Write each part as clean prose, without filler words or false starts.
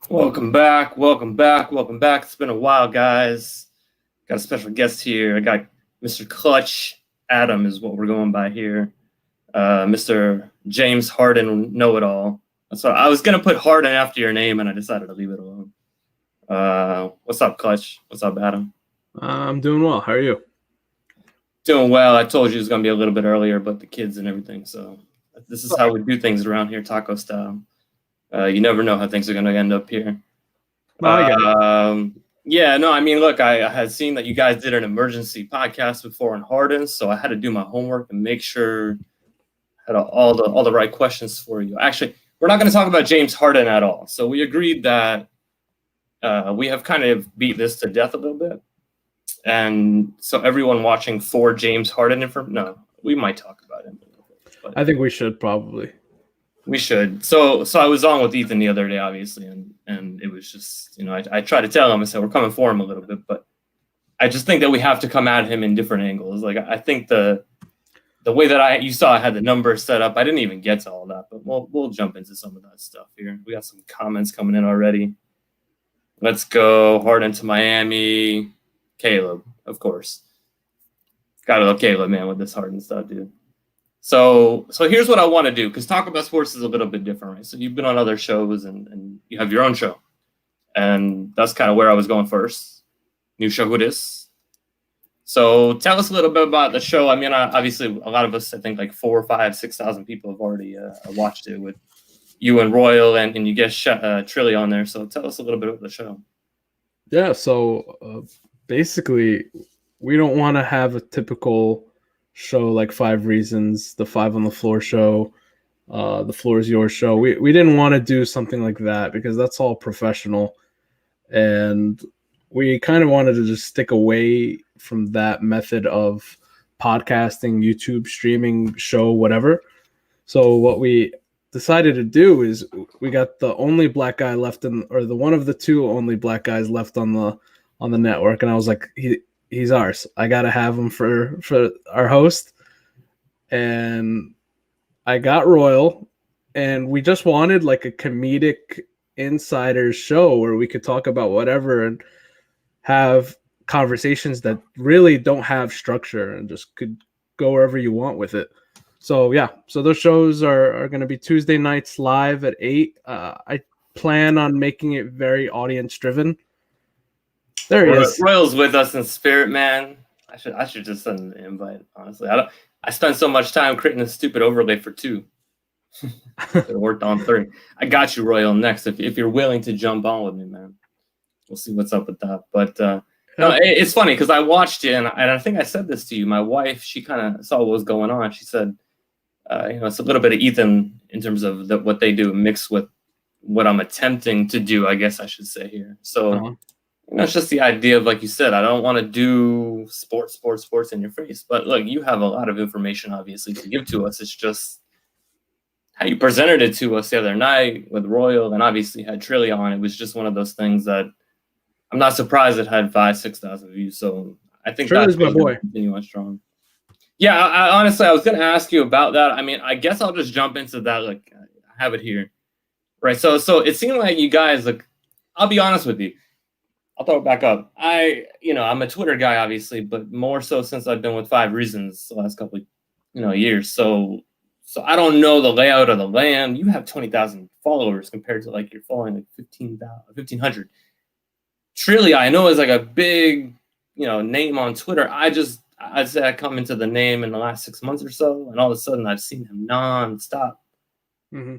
Welcome back. It's been a while, guys. Got a special guest here. I got Mr. Clutch Adam is what we're going by here. Mr. James Harden, know-it-all. So I was gonna put Harden after your name, and I decided to leave it alone. What's up, Clutch? What's up, Adam? I'm doing well. How are you? Doing well. I told you it was gonna be a little bit earlier, but the kids and everything. So this is how we do things around here, taco style. You never know how things are going to end up here. Yeah, no, I mean, look, I had seen that you guys did an emergency podcast before on Harden, so I had to do my homework and make sure I had all the right questions for you. Actually, we're not going to talk about James Harden at all. So we agreed that we have kind of beat this to death a little bit. And so everyone watching for James Harden, we might talk about him a little bit. But I think we should probably. We should. So I was on with Ethan the other day, obviously, and it was just, I tried to tell him, I said, we're coming for him a little bit, but I just think that we have to come at him in different angles. Like, I think the way that you saw I had the numbers set up, I didn't even get to all that, but we'll jump into some of that stuff here. We got some comments coming in already. Let's go. Harden to Miami. Caleb, of course. Gotta love Caleb, man, with this Harden stuff, dude. So here's what I want to do, because Talk About Sports is a little bit different, right? So you've been on other shows and you have your own show. And that's kind of where I was going first. New show, who it is. So tell us a little bit about the show. I mean, obviously, a lot of us, I think like 4,000, 5,000, 6,000 people have already watched it with you and Royal, and you get Trilly on there. So tell us a little bit about the show. Yeah, so basically, we don't want to have a typical show like 5 Reasons, the 5 on the Floor show, the Floor is Your show. We didn't want to do something like that because that's all professional, and we kind of wanted to just stick away from that method of podcasting, YouTube streaming, show, whatever. So what we decided to do is we got the only black guy left the one of the 2 only black guys left on the network, and I was like, he's ours. I gotta have him for our host. And I got Royal, and we just wanted like a comedic insider show where we could talk about whatever and have conversations that really don't have structure and just could go wherever you want with it. So yeah, so those shows are going to be Tuesday nights live at 8. I plan on making it very audience driven. There he is. Royal's with us in spirit, man. I should just send an invite, honestly. I spent so much time creating a stupid overlay for 2. It worked on 3. I got you, Royal, next. If you're willing to jump on with me, man. We'll see what's up with that. But no, it's funny because I watched it, and I think I said this to you. My wife, she kind of saw what was going on. She said, it's a little bit of Ethan in terms of what they do mixed with what I'm attempting to do, I guess I should say here. So it's just the idea of, like you said, I don't want to do sports in your face. But look, you have a lot of information, obviously, to give to us. It's just how you presented it to us the other night with Royal, and obviously had Trilly on. It was just one of those things that I'm not surprised it had 5,000-6,000 views. So I think Trilly's my boy. Continue on strong. Yeah, I honestly, I was going to ask you about that. I mean, I guess I'll just jump into that. Like, I have it here, right? So it seemed like you guys, like, I'll be honest with you. I'll throw it back up. I'm a Twitter guy, obviously, but more so since I've been with 5 Reasons the last couple of, years. So I don't know the layout of the land. You have 20,000 followers compared to like you're following like 1,500. Trilly, I know is like a big, name on Twitter. I'd say I come into the name in the last 6 months or so, and all of a sudden I've seen him nonstop. Mm-hmm.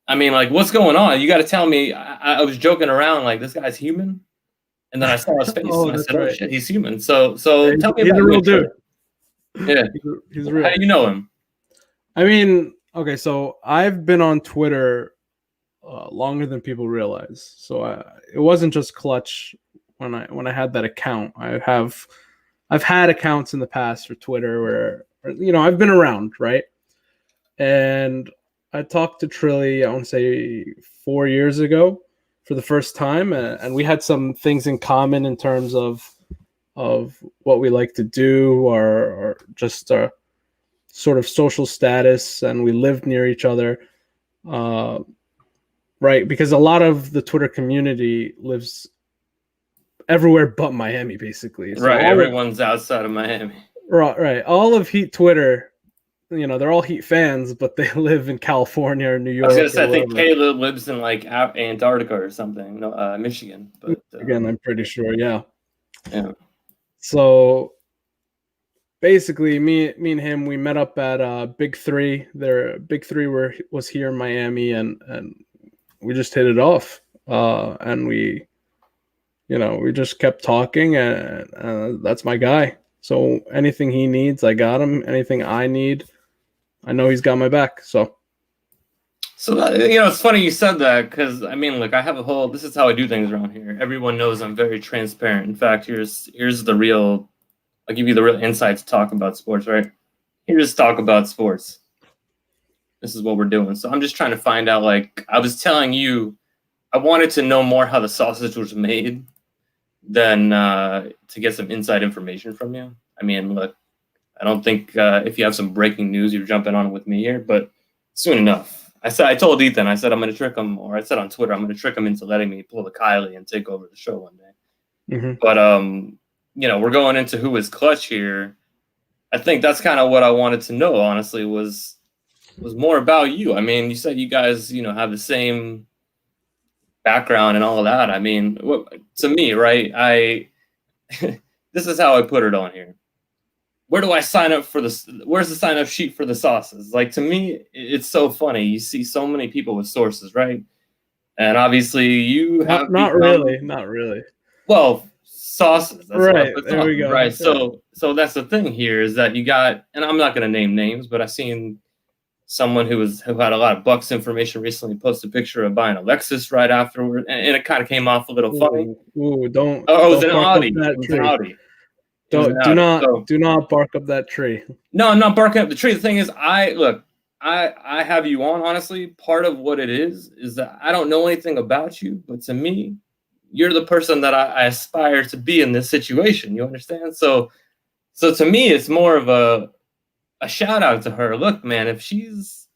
I mean, like, what's going on? You got to tell me. I was joking around like this guy's human. And then I saw his face and I said, "Oh shit, he's human." So tell me about he's a real dude. Yeah, he's real. How do you know him? I mean, okay, so I've been on Twitter longer than people realize. So it wasn't just Clutch when I had that account. I've had accounts in the past for Twitter where I've been around, right? And I talked to Trilly, I want to say 4 years ago, for the first time, and we had some things in common in terms of what we like to do, or just our sort of social status, and we lived near each other. right? Because a lot of the Twitter community lives everywhere but Miami, basically. So Right. Everyone's outside of Miami. right, all of Heat Twitter, they're all Heat fans, but they live in California or New I was gonna York say, or I think wherever. Caleb lives in like Antarctica or something, no, Michigan. But Again, I'm pretty sure, yeah. yeah. So basically, me and him, we met up at Big Three. Big Three was here in Miami, and we just hit it off. And we just kept talking, and that's my guy. So anything he needs, I got him. Anything I need, I know he's got my back. So It's funny you said that because I mean, look, I have a whole. This is how I do things around here. Everyone knows I'm very transparent. In fact, here's the real. I'll give you the real insight to talk about sports, right? Here's talk about sports. This is what we're doing. So I'm just trying to find out. Like I was telling you, I wanted to know more how the sausage was made than to get some inside information from you. I mean, look, I don't think if you have some breaking news, you're jumping on with me here, but soon enough. I told Ethan, I said I'm going to trick him, or I said on Twitter, I'm going to trick him into letting me pull the Kylie and take over the show one day. mm-hmm. But we're going into who is clutch here. I think that's kind of what I wanted to know. Honestly, was more about you. I mean, you said you guys, have the same background and all of that. I mean, to me, right? This is how I put it on here. Where do I sign up for this? Where's the sign up sheet for the sauces? Like, to me, it's so funny. You see so many people with sources, right? And obviously you have not really. Well, sauces. That's right. There we go. Right. Yeah. So that's the thing here is that you got, and I'm not going to name names, but I've seen someone who had a lot of Bucks information recently post a picture of buying a Lexus right afterward, and it kind of came off a little funny. Don't. Oh, it was an bark Audi. up that It was tree. an Audi. Do not bark up that tree. No, I'm not barking up the tree. The thing is, I have you on, honestly. Part of what it is that I don't know anything about you, but to me, you're the person that I aspire to be in this situation. You understand? So to me, it's more of a shout out to her. Look, man, if she's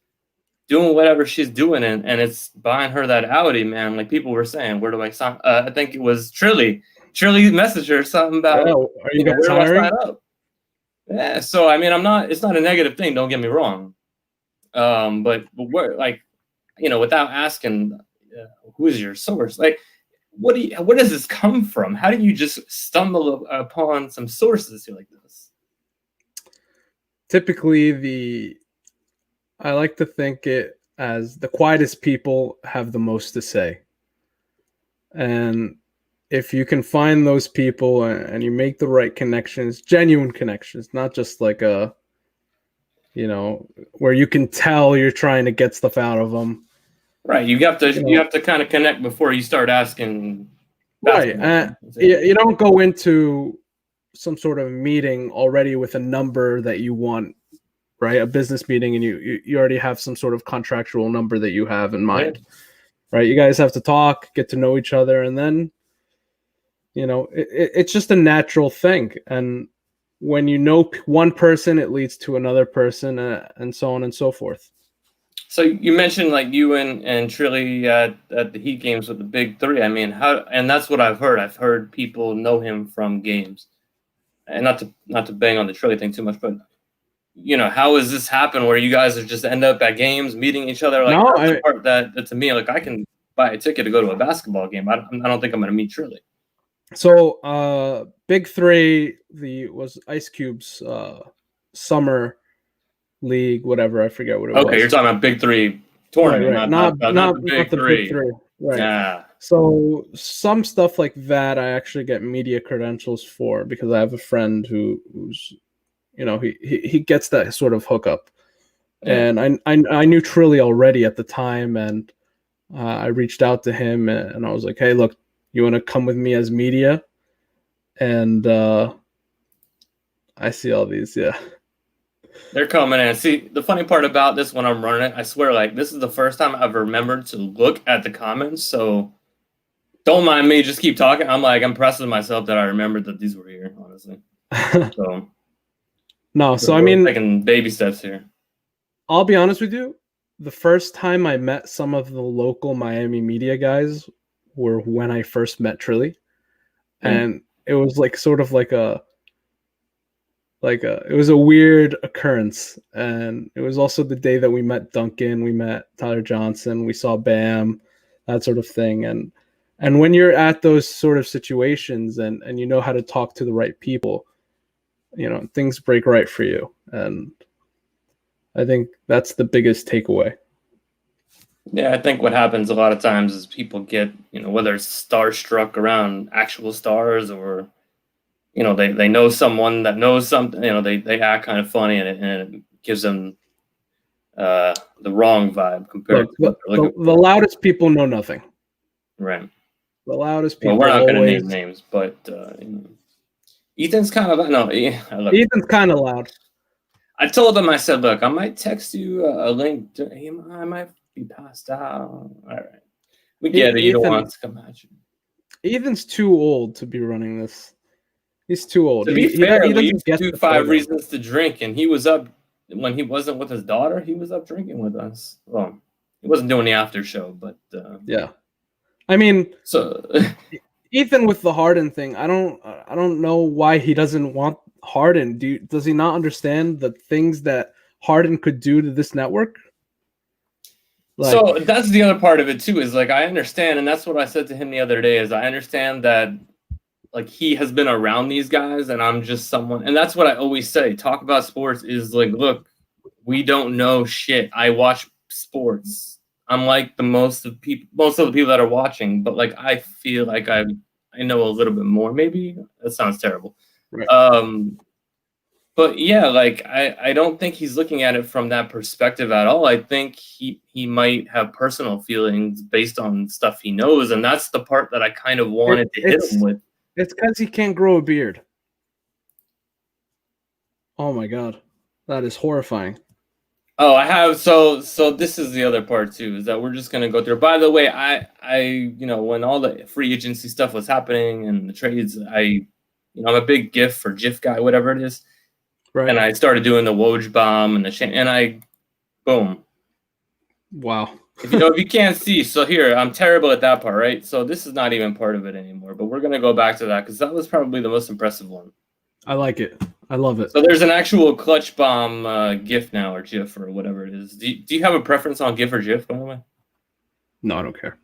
doing whatever she's doing and it's buying her that Audi, man, like people were saying, where do I sign? I think it was Trilly messaged her something about, are you guys where do I hiring? sign up? Yeah, so I mean, it's not a negative thing. Don't get me wrong. But where, like, without asking, who is your source? Like, where does this come from? How do you just stumble upon some sources here like this? Typically, I like to think it as the quietest people have the most to say. And if you can find those people and you make the right connections, genuine connections, not just like where you can tell you're trying to get stuff out of them. Right. You have to kind of connect before you start asking. Right. You don't go into some sort of meeting already with a number that you want, right? A business meeting, and you already have some sort of contractual number that you have in mind, right? You guys have to talk, get to know each other, and then, it's just a natural thing. And when you know one person, it leads to another person, and so on and so forth. So you mentioned like you and Trilly at the Heat games with the Big Three. I mean, and that's what I've heard. I've heard people know him from games, and not to bang on the Trilly thing too much, but how does this happen where you guys are just end up at games meeting each other? Like, that's the part that to me, like, I can buy a ticket to go to a basketball game. I don't think I'm going to meet Trilly. So Big Three was Ice Cube's summer league, whatever, I forget what it was. Okay, you're talking about Big Three tournament, right. not the Big Three. Right. Yeah. So some stuff like that I actually get media credentials for because I have a friend who's he gets that sort of hookup. Yeah. And I knew Trilly already at the time, and I reached out to him and I was like, hey, look, you want to come with me as media? And I see all these, yeah. They're coming in. See, the funny part about this when I'm running it, I swear, like, this is the first time I've remembered to look at the comments. So don't mind me. Just keep talking. I'm impressing myself that I remembered that these were here, honestly. So no, so I mean, taking baby steps here. I'll be honest with you. the first time I met some of the local Miami media guys were when I first met Trilly, Yeah. and it was like sort of like it was a weird occurrence. And it was also the day that we met Duncan, we met Tyler Johnson, we saw Bam, that sort of thing. And when you're at those sort of situations and you know how to talk to the right people, you know, things break right for you. And I think that's the biggest takeaway. Yeah, I think what happens a lot of times is people get, whether it's starstruck around actual stars or, they know someone that knows something, they act kind of funny and it gives them the wrong vibe compared Look, to what they're looking the for. loudest people know nothing. Right. The loudest Well, people we're not going to always. name names, but Ethan's kind of no. Look, Ethan's kind of loud. I told him, I said, look, I might text you a link. I might be passed out. All right, we get it. You don't want us to come at you. Ethan's too old to be running this. He's too old. To be fair, he we doesn't used to get do the 5 photo. reasons to drink, and he was up when he wasn't with his daughter. He was up drinking with us. Well, he wasn't doing the after show, but yeah. I mean, so Ethan with the Harden thing, I don't know why he doesn't want Harden. Does he not understand the things that Harden could do to this network? So that's the other part of it too, is like, I understand, and that's what I said to him the other day, is I understand that like he has been around these guys and I'm just someone, and that's what I always say. Talk about sports is like, look, we don't know shit. I watch sports. I'm like most of the people that are watching, but like I feel like I know a little bit more. Maybe that sounds terrible. Right. But yeah, like I don't think he's looking at it from that perspective at all. I think he might have personal feelings based on stuff he knows, and that's the part that I kind of wanted to hit him with. It's because he can't grow a beard. Oh my god, that is horrifying. Oh, I have so this is the other part too, is that we're just gonna go through. By the way, I when all the free agency stuff was happening and the trades, I'm a big GIF guy, whatever it is. Right. And I started doing the Woj bomb and I boom. Wow. if you can't see, so here, I'm terrible at that part, right? So this is not even part of it anymore, but we're gonna go back to that because that was probably the most impressive one. I like it. I love it. So there's an actual clutch bomb GIF now, or GIF, or whatever it is. Do you have a preference on GIF or GIF, by the way? No, I don't care.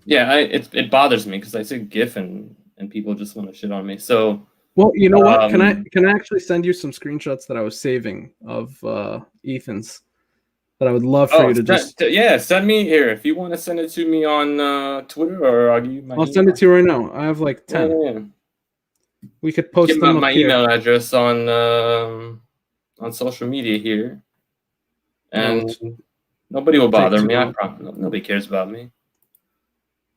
Yeah, it bothers me because I say GIF and people just want to shit on me. So, well, you know what? Can I actually send you some screenshots that I was saving of Ethan's that I would love for you to just send me here if you want to send it to me on Twitter, or I'll give you my email. Send it to you right now. I have like 10. Yeah. We could post them up my here. email address on social media here, and nobody will bother me. I promise. Nobody cares about me.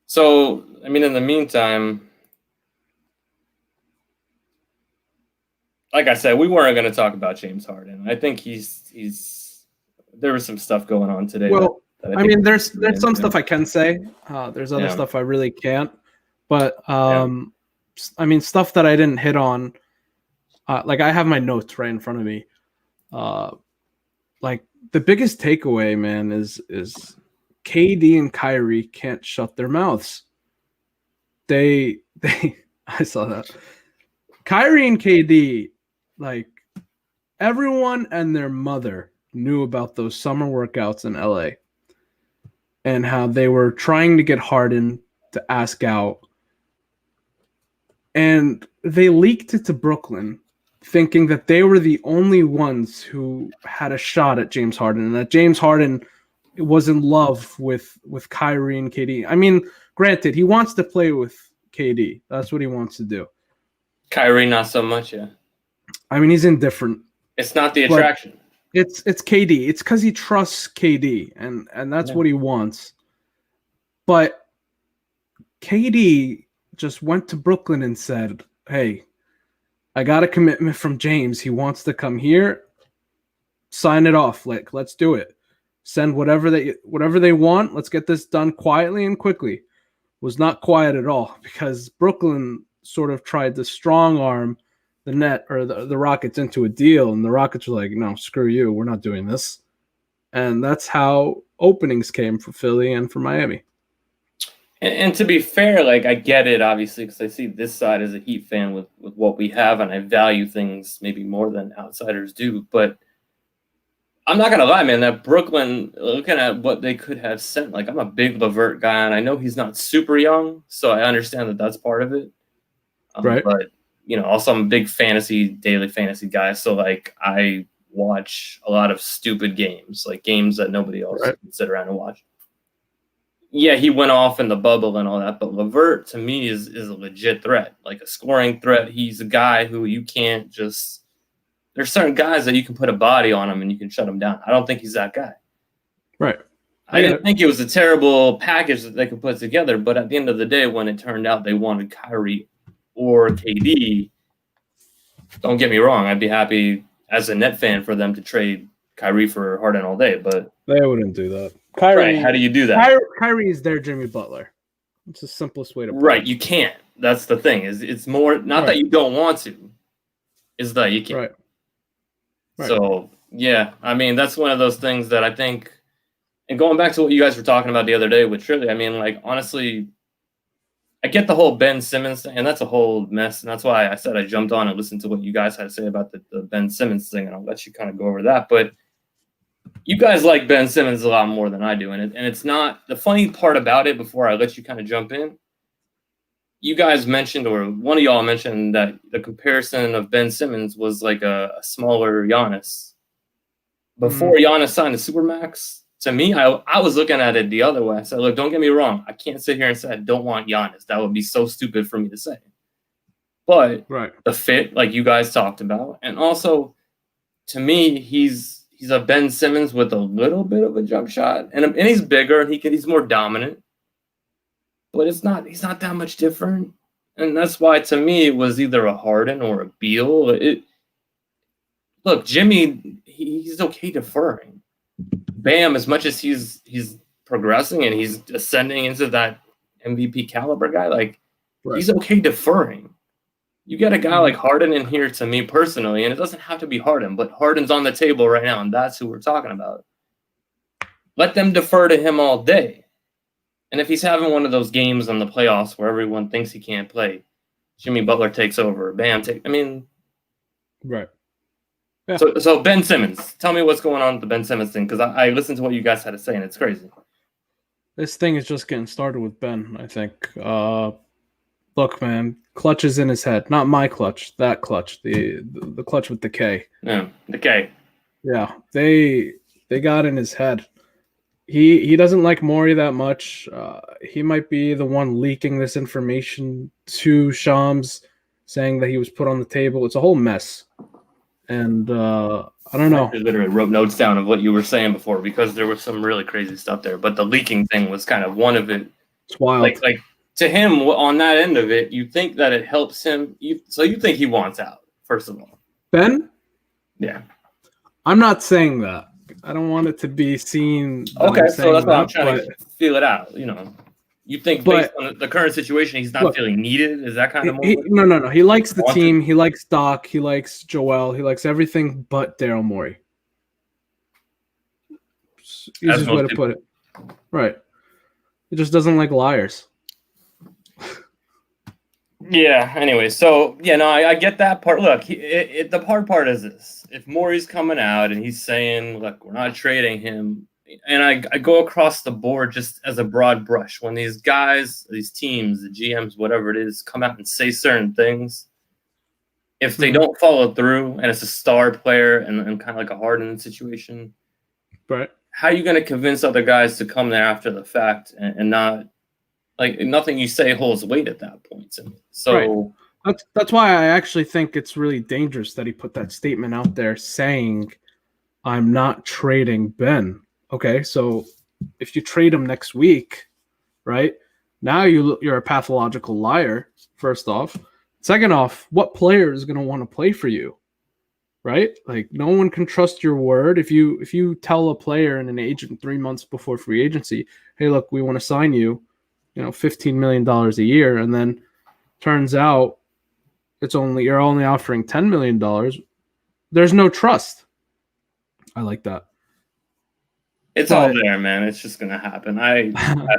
So, I mean, in the meantime, like I said, we weren't going to talk about James Harden. I think he's there was some stuff going on today. Well, I mean, there's some stuff I can say. There's other stuff I really can't. But I mean, stuff that I didn't hit on. Like I have my notes right in front of me. Like the biggest takeaway, man, is KD and Kyrie can't shut their mouths. I saw that. Kyrie and KD, like everyone and their mother knew about those summer workouts in LA and how they were trying to get Harden to ask out. And they leaked it to Brooklyn thinking that they were the only ones who had a shot at James Harden and that James Harden was in love with Kyrie and KD. I mean, granted, he wants to play with KD. That's what he wants to do. Kyrie, not so much, yeah. I mean, he's indifferent. It's not the attraction. It's KD. It's because he trusts KD, and that's what he wants. But KD just went to Brooklyn and said, hey, I got a commitment from James. He wants to come here. Sign it off. Like, let's do it. Send whatever they want. Let's get this done quietly and quickly. Was not quiet at all because Brooklyn sort of tried to strong arm the net or the Rockets into a deal, and the Rockets were like, no, screw you. We're not doing this. And that's how openings came for Philly and for Miami. And to be fair, like I get it, obviously, because I see this side as a Heat fan with what we have, and I value things maybe more than outsiders do. But I'm not gonna lie, man. That Brooklyn, looking at what they could have sent, like I'm a big LeVert guy, and I know he's not super young, so I understand that that's part of it. Right. But also I'm a big daily fantasy guy, so like I watch a lot of stupid games, like games that nobody else can sit around and watch. Yeah, he went off in the bubble and all that, but LeVert to me is a legit threat, like a scoring threat. He's a guy who you can't just. There's certain guys that you can put a body on him and you can shut him down. I don't think he's that guy. Right. I didn't think it was a terrible package that they could put together, but at the end of the day, when it turned out they wanted Kyrie or KD, don't get me wrong, I'd be happy as a net fan for them to trade Kyrie for Harden all day, but they wouldn't do that. Kyrie, right, how do you do that? Kyrie is their Jimmy Butler. It's the simplest way to put right. it. You can't. That's the thing. It's more not that you don't want to, is that you can't. Right. So yeah, I mean that's one of those things that I think. And going back to what you guys were talking about the other day with Trilly, I mean, like honestly, I get the whole Ben Simmons thing, and that's a whole mess. And that's why I said I jumped on and listened to what you guys had to say about the Ben Simmons thing, and I'll let you kind of go over that. But you guys like Ben Simmons a lot more than I do, and it's not the funny part about it. Before I let you kind of jump in, you guys mentioned, or one of y'all mentioned, that the comparison of Ben Simmons was like a smaller Giannis. Before Giannis signed the Supermax, to me, I was looking at it the other way. I said, look, don't get me wrong. I can't sit here and say I don't want Giannis. That would be so stupid for me to say. But the fit, like you guys talked about, and also to me, he's a Ben Simmons with a little bit of a jump shot, and he's bigger and he's more dominant. But he's not that much different, and that's why to me it was either a Harden or a Beal. Look, Jimmy, he's okay deferring. Bam, as much as he's progressing and he's ascending into that MVP caliber guy, like he's okay deferring. You get a guy like Harden in here, to me personally, and it doesn't have to be Harden, but Harden's on the table right now, and that's who we're talking about. Let them defer to him all day. And if he's having one of those games in the playoffs where everyone thinks he can't play, Jimmy Butler takes over. Bam, right. Yeah. So Ben Simmons, tell me what's going on with the Ben Simmons thing, because I listened to what you guys had to say, and it's crazy. This thing is just getting started with Ben, I think. Look, man, clutch is in his head. Not my clutch, that clutch. The clutch with the K. Yeah, the K. Yeah, they got in his head. He doesn't like Morey that much. He might be the one leaking this information to Shams, saying that he was put on the table. It's a whole mess. And I don't know. I literally wrote notes down of what you were saying before, because there was some really crazy stuff there. But the leaking thing was kind of one of it. It's wild. Like to him, on that end of it, you think that it helps him. So you think he wants out, first of all. Ben? Yeah. I'm not saying that. I don't want it to be seen. Okay, so that's why I'm trying to feel it out. You think based on the current situation, he's not feeling needed? Is that kind of more? No. He likes the team. He likes Doc. He likes Joel. He likes everything but Daryl Morey. Easiest way to put it. Right. He just doesn't like liars. Yeah. Anyway, so I get that part. Look, the hard part is this: if Morey's coming out and he's saying, "Look, we're not trading him," and I go across the board just as a broad brush, when these guys, these teams, the GMs, whatever it is, come out and say certain things, if they don't follow through, and it's a star player and kind of like a Harden situation, right? How are you going to convince other guys to come there after the fact and not? Like, nothing you say holds weight at that point. So that's why I actually think it's really dangerous that he put that statement out there saying, "I'm not trading Ben." Okay, so if you trade him next week, right? Now you're a pathological liar. First off, second off, what player is going to want to play for you, right? Like, no one can trust your word. If you tell a player and an agent 3 months before free agency, "Hey, look, we want to sign you." $15 million a year, and then turns out you're only offering $10 million. There's no trust. I like that. It's all But there, man. It's just gonna happen. I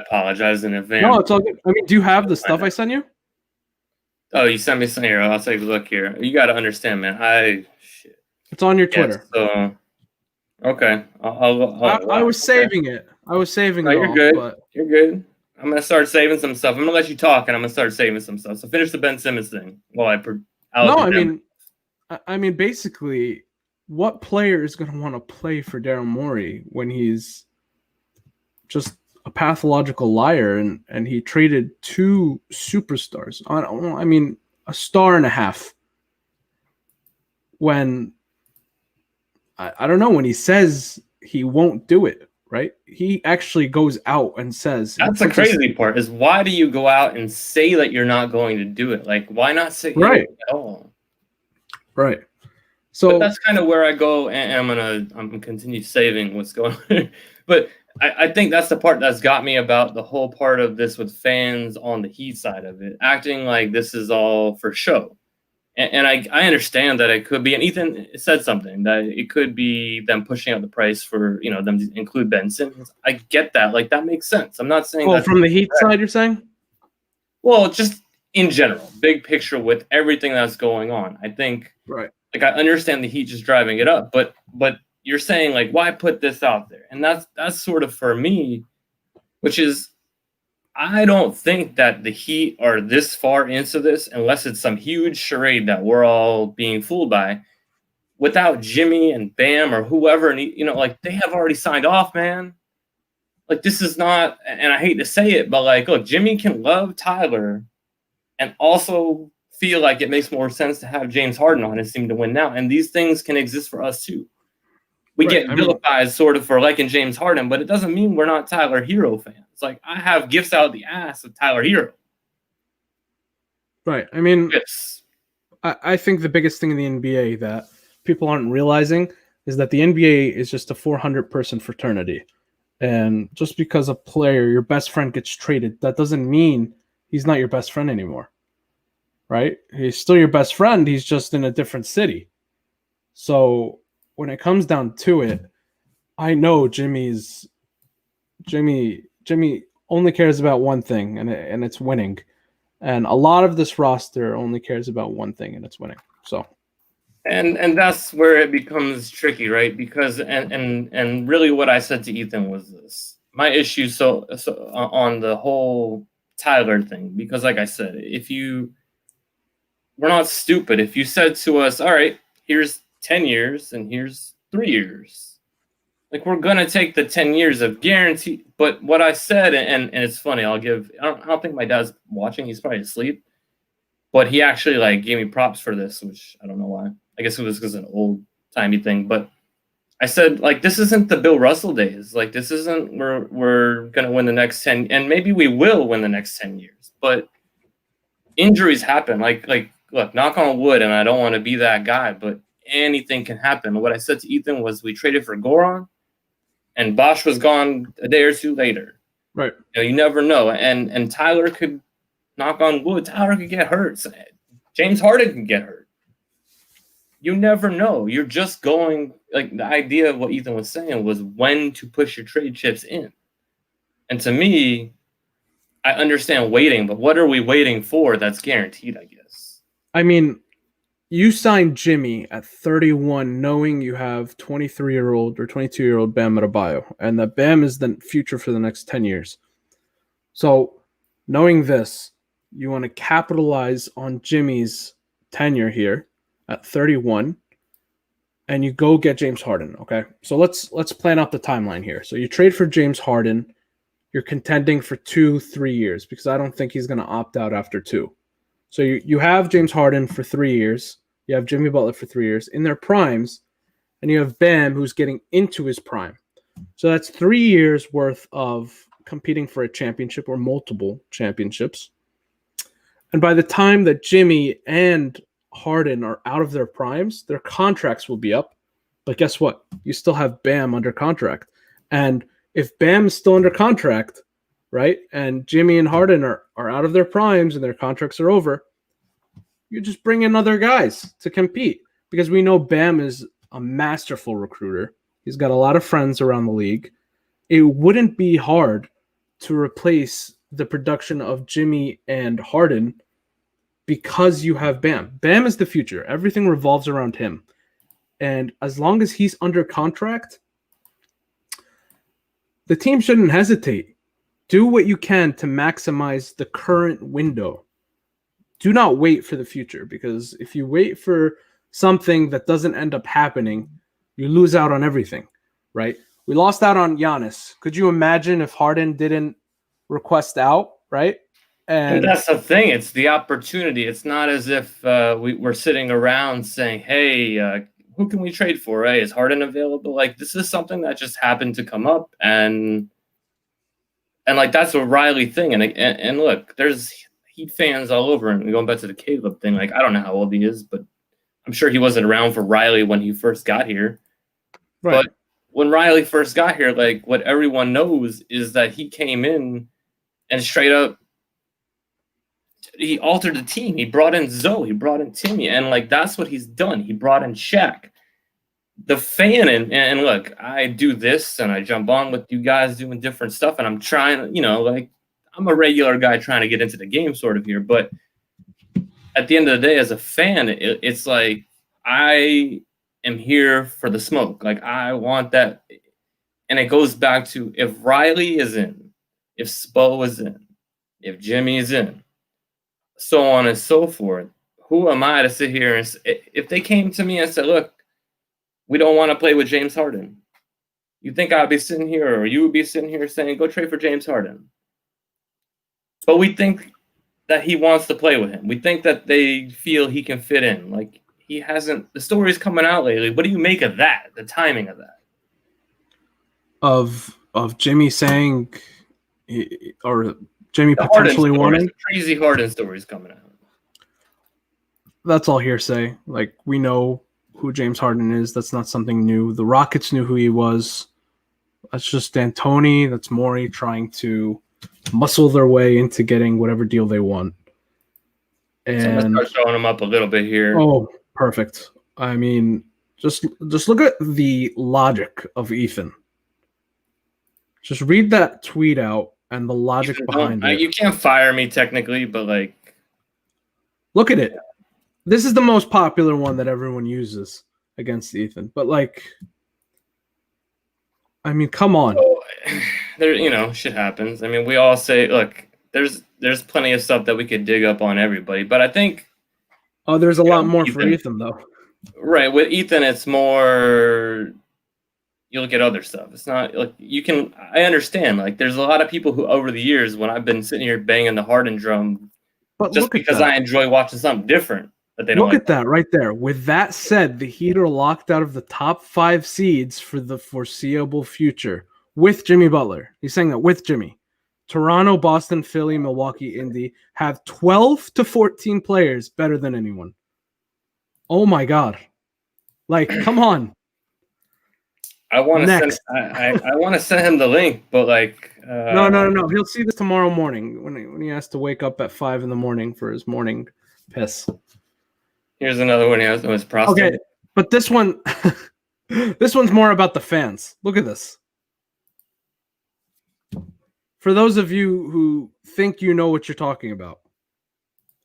apologize in no, advance. it's all good. I mean, do you have the stuff I sent you? Oh, you sent me some here. I'll take a look here. You got to understand, man. Shit. It's on your Yes. Twitter. So okay. I Wow. was Okay. saving it. I was saving No, it you're all, good. but You're good. I'm gonna start saving some stuff. I'm gonna let you talk, and I'm gonna start saving some stuff. So finish the Ben Simmons thing while no, allocate them. I mean, basically, what player is going to want to play for Daryl Morey when he's just a pathological liar and he traded 2 superstars on, I mean, a star and a half when I don't know, when he says he won't do it, right? He actually goes out and says That's the crazy part. Is why do you go out and say that you're not going to do it? Like, why not say right it at all? Right. But So that's kind of where I go, and I'm gonna continue saving what's going on. But I think that's the part that's got me about the whole part of this with fans on the Heat side of it, acting like this is all for show. And I understand that it could be, and Ethan said something that it could be them pushing up the price for them to include Ben Simmons. I get that, like that makes sense. I'm not saying that from the Heat side, you're saying? well, just in general, big picture with everything that's going on. I think Right. like I understand the Heat just driving it up, but you're saying like why put this out there? And that's sort of for me, which is I don't think that the Heat are this far into this unless it's some huge charade that we're all being fooled by. Without Jimmy and Bam or whoever, and like they have already signed off, man. Like this is not, and I hate to say it, but like, look, Jimmy can love Tyler and also feel like it makes more sense to have James Harden on his team to win now. And these things can exist for us too. We Right. get vilified sort of for liking James Harden, but it doesn't mean we're not Tyler Hero fans. Like I have gifts out of the ass of Tyler Hero. Right. I mean, Yes. I think the biggest thing in the NBA that people aren't realizing is that the NBA is just a 400-person fraternity. And just because a player, your best friend, gets traded, that doesn't mean he's not your best friend anymore. Right? He's still your best friend. He's just in a different city. So when it comes down to it, I know Jimmy only cares about one thing, and it's winning. And a lot of this roster only cares about one thing, and it's winning. So, and that's where it becomes tricky, right? Because and really, what I said to Ethan was this: my issue so on the whole Tyler thing, because like I said, we're not stupid. If you said to us, all right, here's 10 years and here's 3 years, like we're gonna take the 10 years of guarantee. But what I said, and it's funny, I don't think my dad's watching, he's probably asleep, but he actually like gave me props for this, which I don't know why. I guess it was because of an old timey thing. But I said, like, this isn't the Bill Russell days. Like, this isn't we're gonna win the next 10, and maybe we will win the next 10 years, but injuries happen. Like look, knock on wood, and I don't want to be that guy, but anything can happen. What I said to Ethan was we traded for Goran, and Bosch was gone a day or two later. right. You never know. And Tyler could, knock on wood, Tyler could get hurt. James Harden can get hurt. You never know. You're just going, like the idea of what Ethan was saying was when to push your trade chips in. And to me, I understand waiting, but what are we waiting for that's guaranteed, I guess? I mean, you signed Jimmy at 31 knowing you have 23-year-old or 22-year-old Bam Adebayo, and that Bam is the future for the next 10 years. So, knowing this, you want to capitalize on Jimmy's tenure here at 31, and you go get James Harden, okay? So let's plan out the timeline here. So you trade for James Harden, you're contending for 2-3 years because I don't think he's going to opt out after 2. So you have James Harden for 3 years. You have Jimmy Butler for 3 years in their primes, and you have Bam who's getting into his prime. So that's 3 years worth of competing for a championship or multiple championships. And by the time that Jimmy and Harden are out of their primes, their contracts will be up. But guess what? You still have Bam under contract. And if Bam is still under contract, right, and Jimmy and Harden are out of their primes and their contracts are over, you just bring in other guys to compete because we know Bam is a masterful recruiter. He's got a lot of friends around the league. it wouldn't be hard to replace the production of Jimmy and Harden because you have Bam. Bam is the future. Everything revolves around him. And as long as he's under contract, the team shouldn't hesitate. Do what you can to maximize the current window. Do not wait for the future, because if you wait for something that doesn't end up happening, you lose out on everything, right? We lost out on Giannis. Could you imagine if Harden didn't request out, right? And that's the thing. It's the opportunity. It's not as if we're sitting around saying, hey, who can we trade for? Right? Is Harden available? Like, this is something that just happened to come up. And like, that's a Riley thing. And look, there's Heat fans all over. And going back to the Caleb thing, like, I don't know how old he is, but I'm sure he wasn't around for Riley when he first got here. Right. But when Riley first got here, like, what everyone knows is that he came in and straight up, he altered the team. He brought in Zoe. He brought in Timmy. And, like, that's what he's done. He brought in Shaq. The fan, and look, I do this, and I jump on with you guys doing different stuff, and I'm trying, like, I'm a regular guy trying to get into the game sort of here. But at the end of the day, as a fan, it's like I am here for the smoke. Like, I want that. And it goes back to, if Riley is in, if Spo is in, if Jimmy is in, so on and so forth, who am I to sit here and if they came to me and said, look, we don't want to play with James Harden, you think I'd be sitting here, or you would be sitting here saying, go trade for James Harden? But we think that he wants to play with him. We think that they feel he can fit in. Like, he hasn't. The story's coming out lately. What do you make of that? The timing of that? Of Jimmy saying, or Jimmy potentially wanting. The crazy Harden stories coming out. That's all hearsay. Like, we know who James Harden is. That's not something new. The Rockets knew who he was. That's just D'Antoni. That's Morey trying to muscle their way into getting whatever deal they want. And so I'm gonna start showing them up a little bit here. Oh, perfect. I mean, just look at the logic of Ethan. Just read that tweet out and the logic behind it. You can't fire me technically, but, like, look at it. This is the most popular one that everyone uses against Ethan. But, like, I mean, come on. There, shit happens. I mean, we all say, look, there's plenty of stuff that we could dig up on everybody, but I think. Oh, there's a lot more for Ethan, though. Right. With Ethan, it's more. You look at other stuff. It's not like I understand. Like, there's a lot of people who, over the years, when I've been sitting here banging the Harden drum, but just because I enjoy watching something different. That they don't look at that right there. With that said, the Heat are locked out of the top 5 seeds for the foreseeable future with Jimmy Butler. He's saying that with Jimmy. Toronto, Boston, Philly, Milwaukee, Indy have 12 to 14 players better than anyone. Oh my God. Like, come on. I want to send him the link, but, like, no. He'll see this tomorrow morning when he has to wake up at 5 a.m. for his morning piss. Here's another one. He has his prostate. Okay, but this one, this one's more about the fans. Look at this. For those of you who think you know what you're talking about,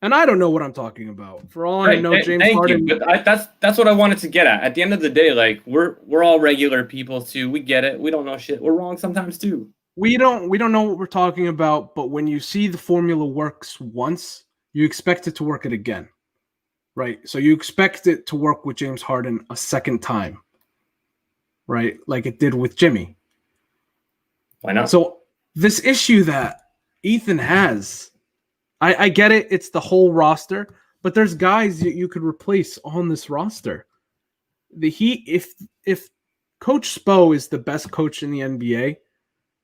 and I don't know what I'm talking about. For all I know, James Harden. But that's what I wanted to get at. At the end of the day, like, we're all regular people too. We get it. We don't know shit. We're wrong sometimes too. We don't know what we're talking about. But when you see the formula works once, you expect it to work it again, right? So you expect it to work with James Harden a second time, right? Like it did with Jimmy. Why not? So this issue that Ethan has. I get it. It's the whole roster, but there's guys you could replace on this roster. The Heat, if Coach Spo is the best coach in the NBA,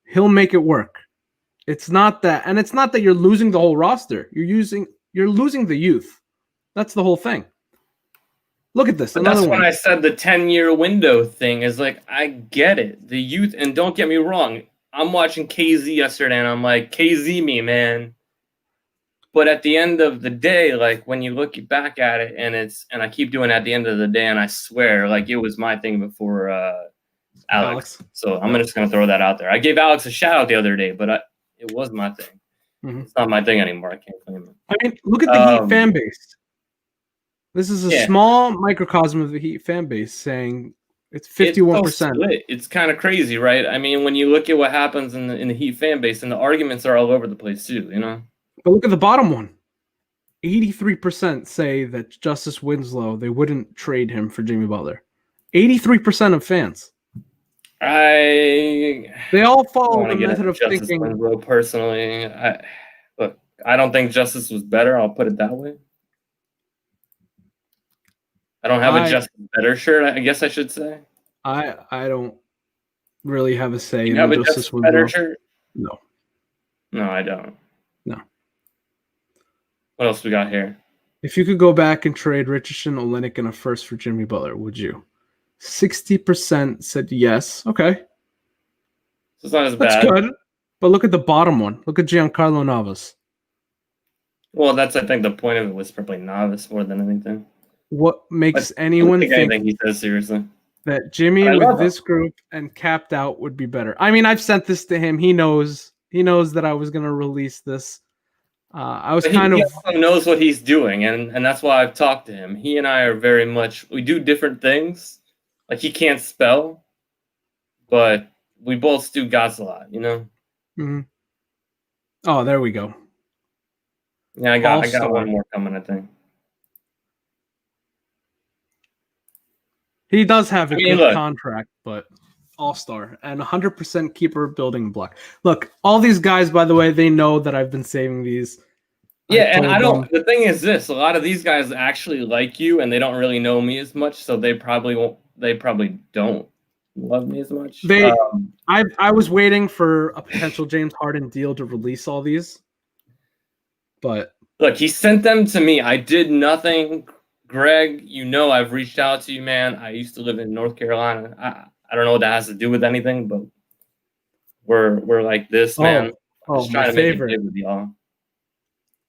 he'll make it work. It's not that, and it's not that you're losing the whole roster. You're losing the youth. That's the whole thing. Look at this. That's when I said the 10-year window thing is like, I get it. The youth, and don't get me wrong, I'm watching KZ yesterday, and I'm like, KZ me, man. But at the end of the day, like, when you look back at it, and I keep doing it at the end of the day, and I swear, like, it was my thing before Alex. So I'm just going to throw that out there. I gave Alex a shout out the other day, but it was my thing. It's not my thing anymore. I can't claim it. I mean, look at the Heat fan base. This is a small microcosm of the Heat fan base saying it's 51%. It's kind of crazy, right? I mean, when you look at what happens in the Heat fan base, and the arguments are all over the place too, you know? But look at the bottom one. 83% say that Justice Winslow, they wouldn't trade him for Jimmy Butler. 83% of fans. They all follow the method of thinking. Winslow, personally, I don't think Justice was better. I'll put it that way. I don't have a Justice better shirt, I guess I should say. I don't really have a say in the Justice better shirt? No. No, I don't. No. What else we got here? If you could go back and trade Richardson, Olynyk, and a first for Jimmy Butler, would you? 60% said yes. Okay. So it's not as bad. That's good. But look at the bottom one. Look at Giancarlo Navas. Well, I think the point of it was probably Navas more than anything. What makes anyone think anything he says seriously that Jimmy with this group and capped out would be better? I mean, I've sent this to him. He knows that I was going to release this. He also knows what he's doing, and that's why I've talked to him. He and I are very much, we do different things. Like, he can't spell, but we both do God's a lot, you know? Mm-hmm. Oh, there we go. Yeah, I got one more coming, I think. He does have a good contract, but all-star and 100% keeper building block. Look, all these guys, by the way, they know that I've been saving these. Yeah, and the thing is this, a lot of these guys actually like you and they don't really know me as much, so they probably don't love me as much. I was waiting for a potential James Harden deal to release all these. But look, he sent them to me. I did nothing. Greg, you know I've reached out to you, man. I used to live in North Carolina. I don't know what that has to do with anything, but we're like this, man. Just trying to make it big with y'all.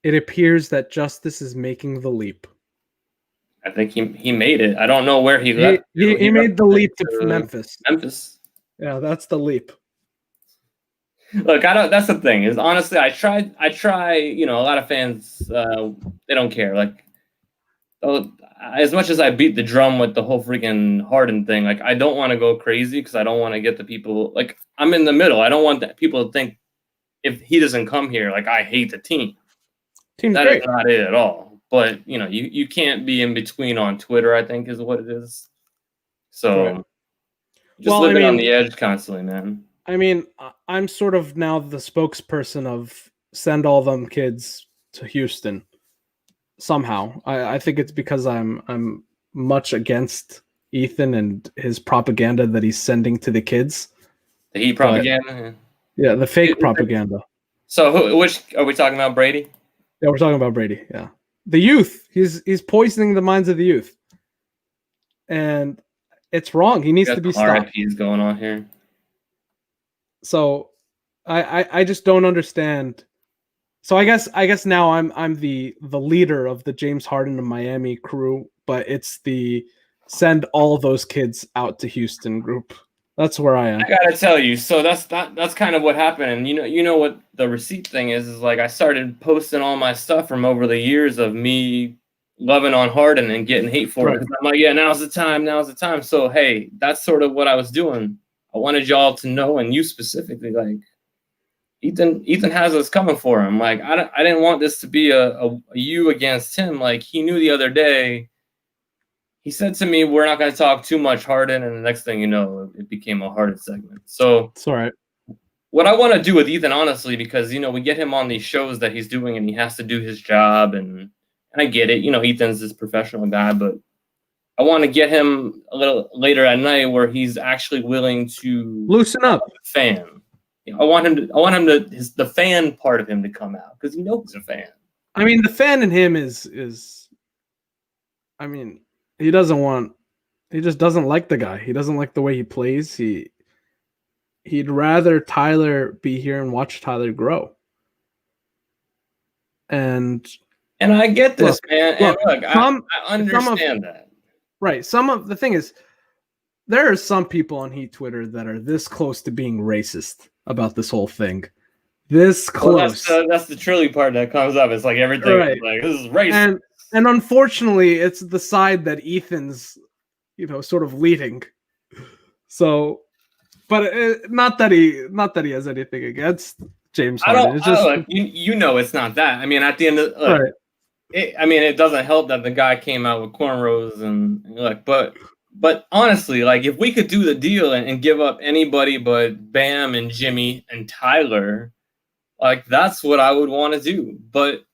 It appears that Justice is making the leap. I think he made it. I don't know where he left. He made the leap to Memphis. Memphis. Yeah, that's the leap. Look, that's the thing. Is honestly, I try. You know, a lot of fans, they don't care. Like, as much as I beat the drum with the whole freaking Harden thing, like, I don't want to go crazy because I don't want to get the people. Like, I'm in the middle. I don't want people to think if he doesn't come here, like, I hate the team. Team's that great. Is not it at all. But you know, you can't be in between on Twitter, I think, is what it is. So just living on the edge constantly, man. I mean, I'm sort of now the spokesperson of send all them kids to Houston. Somehow, I think it's because I'm much against Ethan and his propaganda that he's sending to the kids. The Heat propaganda. Yeah, the fake propaganda. So, which are we talking about, Brady? Yeah, we're talking about Brady. Yeah, the youth. He's poisoning the minds of the youth, and it's wrong. He needs to be stopped. RIPs going on here. So, I just don't understand. So I guess now I'm the leader of the James Harden of Miami crew, but it's the send all those kids out to Houston group. That's where I am. I gotta tell you, so that's kind of what happened. And you know what the receipt thing is like I started posting all my stuff from over the years of me loving on Harden and getting hate for it. I'm like, yeah, now's the time. So hey, that's sort of what I was doing. I wanted y'all to know, and you specifically, like, Ethan has us coming for him. Like, I didn't want this to be a you against him. Like, he knew the other day. He said to me, we're not going to talk too much Harden, and the next thing you know, it became a Harden segment. So it's all right. What I want to do with Ethan, honestly, because, you know, we get him on these shows that he's doing and he has to do his job, and I get it. You know, Ethan's this professional guy, but I want to get him a little later at night where he's actually willing to loosen up. Fan. I want him to the fan part of him to come out because you know he's a fan. I mean, the fan in him is I mean, he just doesn't like the guy. He doesn't like the way he plays. He'd rather Tyler be here and watch Tyler grow. And I get this, man. And look, I understand that. Right. The thing is, there are some people on Heat Twitter that are this close to being racist about this whole thing. This close. Well, that's the trilly part that comes up. It's like everything Right. is like, this is racist. And unfortunately, it's the side that Ethan's, sort of leading. So, but not that he has anything against James Harden. It's just it's not that. I mean, at the end of right. it doesn't help that the guy came out with cornrows and but honestly, like if we could do the deal and give up anybody but Bam and Jimmy and Tyler, like that's what I would want to do. But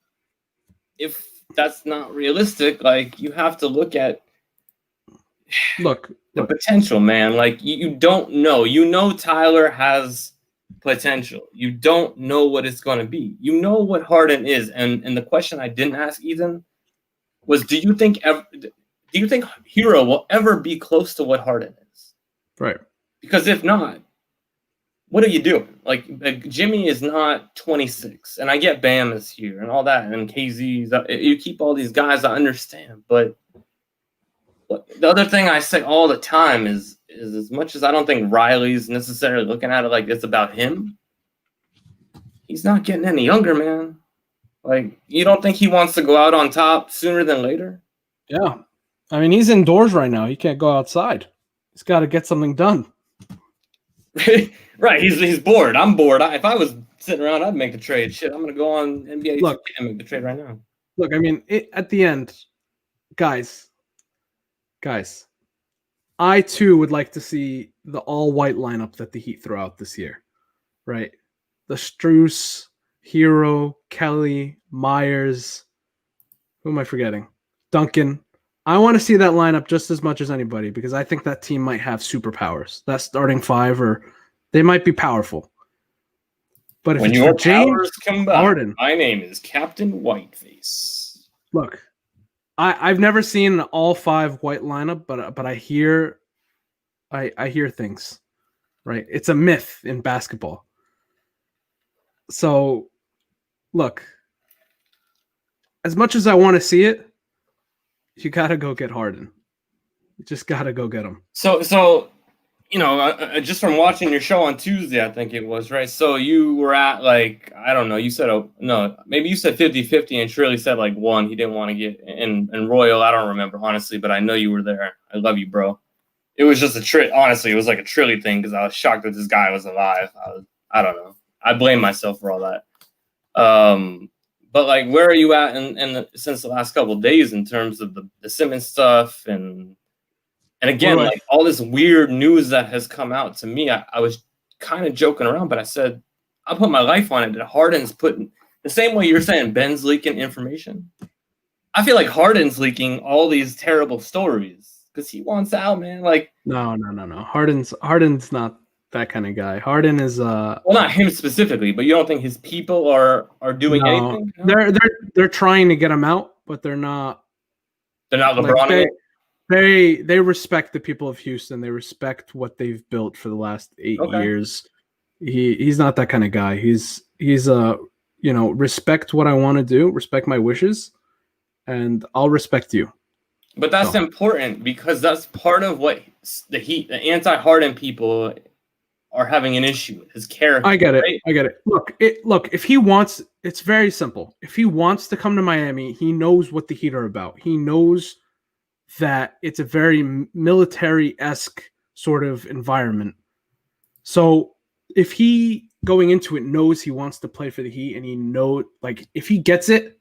if that's not realistic, like you have to look at the potential, man. Like you don't know. You know Tyler has potential. You don't know what it's going to be. You know what Harden is. And the question I didn't ask Ethan was, do you think Hero will ever be close to what Harden is? Right. Because if not, what are you doing? Like Jimmy is not 26, and I get Bam is here and all that, and KZ's. You keep all these guys, I understand, but the other thing I say all the time is as much as I don't think Riley's necessarily looking at it like it's about him, he's not getting any younger, man. Like, you don't think he wants to go out on top sooner than later? Yeah. I mean, he's indoors right now. He can't go outside. He's got to get something done. Right. He's bored. I'm bored. If I was sitting around, I'd make the trade. Shit, I'm going to go on NBA and make the trade right now. Look, I mean, at the end, guys, I too would like to see the all-white lineup that the Heat throw out this year, right? The Strus, Hero, Kelly, Myers. Who am I forgetting? Duncan. I want to see that lineup just as much as anybody because I think that team might have superpowers. That starting five, they might be powerful. But if when it's your for James powers combine, Harden, my name is Captain Whiteface. Look, I've never seen an all five white lineup, but I hear things, right? It's a myth in basketball. So, look, as much as I want to see it, you gotta go get Harden. You just gotta go get him. So just from watching your show on Tuesday, I think it was, right? So you were at like, I don't know, you said maybe you said 50-50 and Shirley said like 1. He didn't want to get and Royal, I don't remember honestly, but I know you were there. I love you, bro. It was just honestly, it was like a Trilly thing because I was shocked that this guy was alive. I don't know. I blame myself for all that. But like, where are you at since the last couple of days in terms of the Simmons stuff and again, like all this weird news that has come out to me, I was kind of joking around, but I said, I put my life on it that Harden's putting the same way you're saying Ben's leaking information. I feel like Harden's leaking all these terrible stories because he wants out, man. Like, no. Harden's not that kind of guy. Harden is well, not him specifically, but you don't think his people are doing anything? No? They're trying to get him out, but they're not. They're not LeBron. They respect the people of Houston. They respect what they've built for the last 8 years. He's not that kind of guy. He's respect what I want to do, respect my wishes, and I'll respect you. But that's important because that's part of what the anti-Harden people are having an issue with, his character. I get it. Right? I get it. Look, if he wants, it's very simple. If he wants to come to Miami, he knows what the Heat are about. He knows that it's a very military-esque sort of environment. So if he going into it knows he wants to play for the Heat and he knows, like, if he gets it,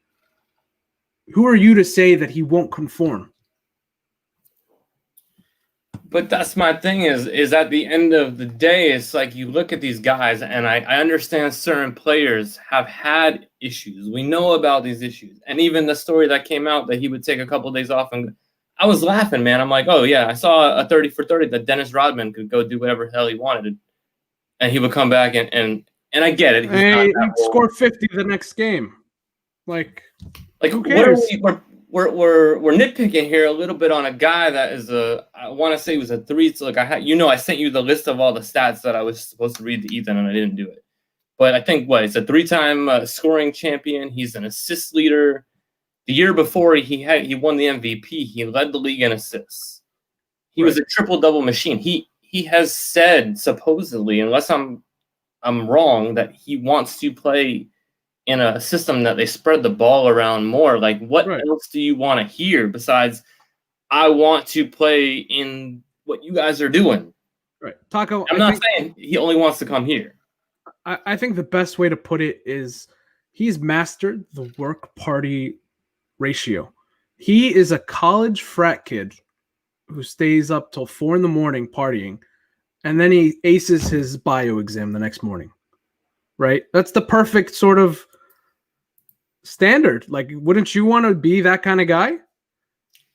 who are you to say that he won't conform? But that's my thing is at the end of the day, it's like you look at these guys, and I understand certain players have had issues. We know about these issues. And even the story that came out that he would take a couple of days off, and I was laughing, man. I'm like, oh, yeah, I saw a 30 for 30 that Dennis Rodman could go do whatever the hell he wanted. And he would come back, and I get it. He scored 50 the next game. Like who cares? We're nitpicking here a little bit on a guy that is I want to say he was a 3. So like I sent you the list of all the stats that I was supposed to read to Ethan and I didn't do it. But I think it's a 3-time scoring champion. He's an assist leader. The year before he won the MVP, he led the league in assists. He was a triple-double machine. He has said supposedly, unless I'm wrong, that he wants to play in a system that they spread the ball around more. Like, what else do you want to hear besides I want to play in what you guys are doing? Right. Taco, I'm not saying he only wants to come here. I think the best way to put it is he's mastered the work party ratio. He is a college frat kid who stays up till 4 a.m. partying, and then he aces his bio exam the next morning. Right? That's the perfect sort of standard. Like, wouldn't you want to be that kind of guy?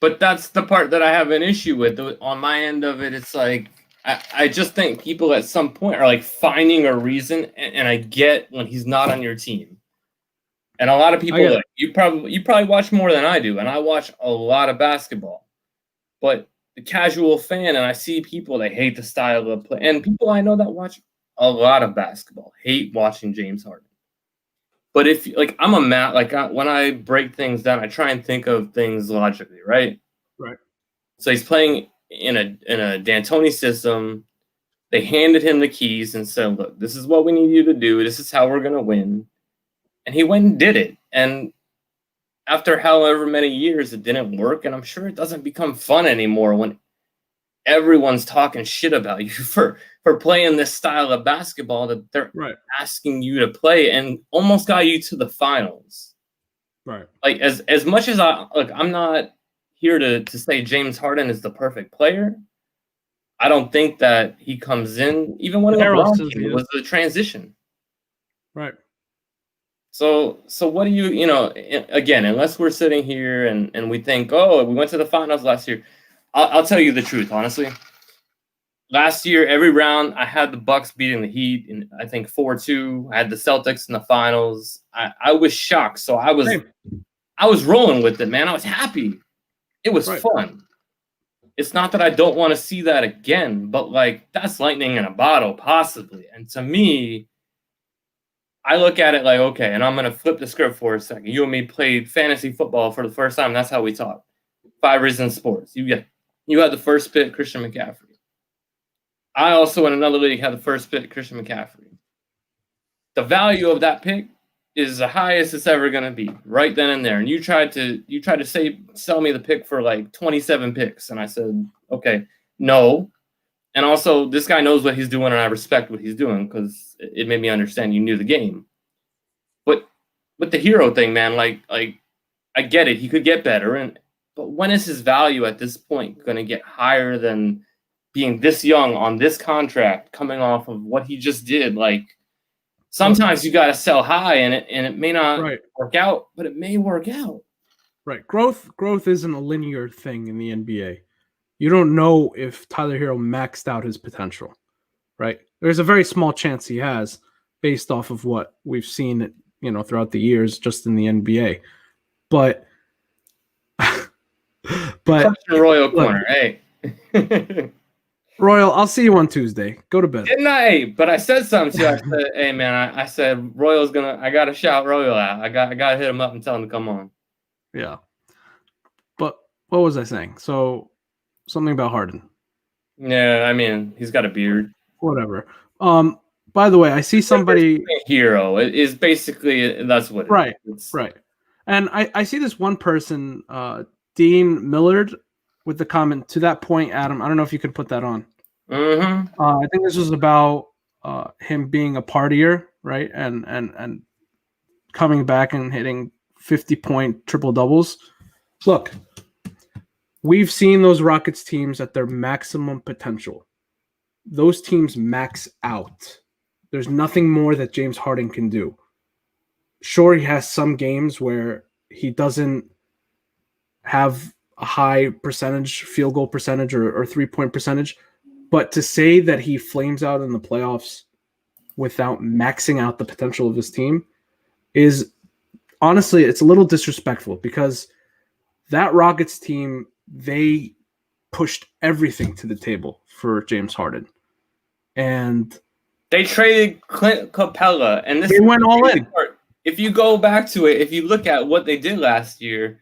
But that's the part that I have an issue with. On my end of it, it's like I just think people at some point are like finding a reason, and I get when he's not on your team. And a lot of people, like, you probably watch more than I do, and I watch a lot of basketball. But the casual fan, and I see people that hate the style of play, and people I know that watch a lot of basketball hate watching James Harden. But if like I'm when I break things down, I try and think of things logically, right? Right. So he's playing in a D'Antoni system. They handed him the keys and said, "Look, this is what we need you to do. This is how we're gonna win." And he went and did it. And after however many years, it didn't work. And I'm sure it doesn't become fun anymore when everyone's talking shit about you for playing this style of basketball that they're asking you to play, and almost got you to the finals. Right. Like, as much as I'm not here to say James Harden is the perfect player. I don't think that he comes in, even when it was the transition. Right. So what do you know, again, unless we're sitting here and we think, oh, we went to the finals last year. I'll tell you the truth, honestly. Last year, every round, I had the Bucks beating the Heat, and I think 4-2. I had the Celtics in the finals. I was shocked, so I was rolling with it, man. I was happy. It was fun. It's not that I don't want to see that again, but like that's lightning in a bottle, possibly. And to me, I look at it like, okay, and I'm gonna flip the script for a second. You and me played fantasy football for the first time. That's how we talk. 5 Reasons Sports. You had the first pick, Christian McCaffrey. I also, in another league, had the first pick, Christian McCaffrey. The value of that pick is the highest it's ever going to be, right then and there. And you tried to sell me the pick for like 27 picks, and I said, okay, no. And also, this guy knows what he's doing, and I respect what he's doing because it made me understand you knew the game. But with the hero thing, man, like I get it, he could get better, but when is his value at this point going to get higher than being this young on this contract, coming off of what he just did? Like, sometimes you got to sell high, and it may not work out, but it may work out. Right. Growth isn't a linear thing in the NBA. You don't know if Tyler Hero maxed out his potential, right? There's a very small chance he has, based off of what we've seen, throughout the years, just in the NBA. But Royal corner, hey. Royal, I'll see you on Tuesday. Go to bed. Didn't I? But I said something to you. I said, hey, man, I said, Royal's I got to shout Royal out. I got to hit him up and tell him to come on. Yeah. But what was I saying? So, something about Harden. Yeah, I mean, he's got a beard. Whatever. By the way, I see somebody... Hero. It is basically, that's what it is. Right. And I see this one person, Dean Millard, with the comment, to that point, Adam, I don't know if you could put that on. Mm-hmm. I think this was about him being a partier, right? And coming back and hitting 50-point triple doubles. Look, we've seen those Rockets teams at their maximum potential. Those teams max out. There's nothing more that James Harden can do. Sure, he has some games where he doesn't have a high percentage, field goal percentage or 3-point percentage. But to say that he flames out in the playoffs without maxing out the potential of his team is, honestly, it's a little disrespectful, because that Rockets team, they pushed everything to the table for James Harden. And they traded Clint Capella, and they went all in. If you go back to it, if you look at what they did last year,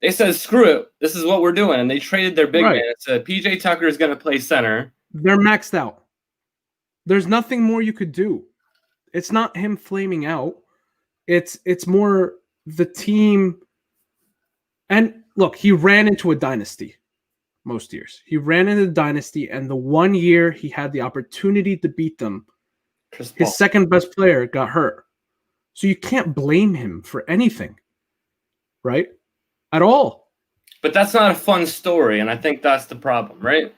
They said, screw it. This is what we're doing. And they traded their big Right. man. It said PJ Tucker is going to play center. They're maxed out. There's nothing more you could do. It's not him flaming out. It's more the team. And look, he ran into a dynasty most years. He ran into the dynasty, and the 1 year he had the opportunity to beat them, Chris Paul. his second best player got hurt. So you can't blame him for anything, right? At all. But that's not a fun story, and I think that's the problem, right?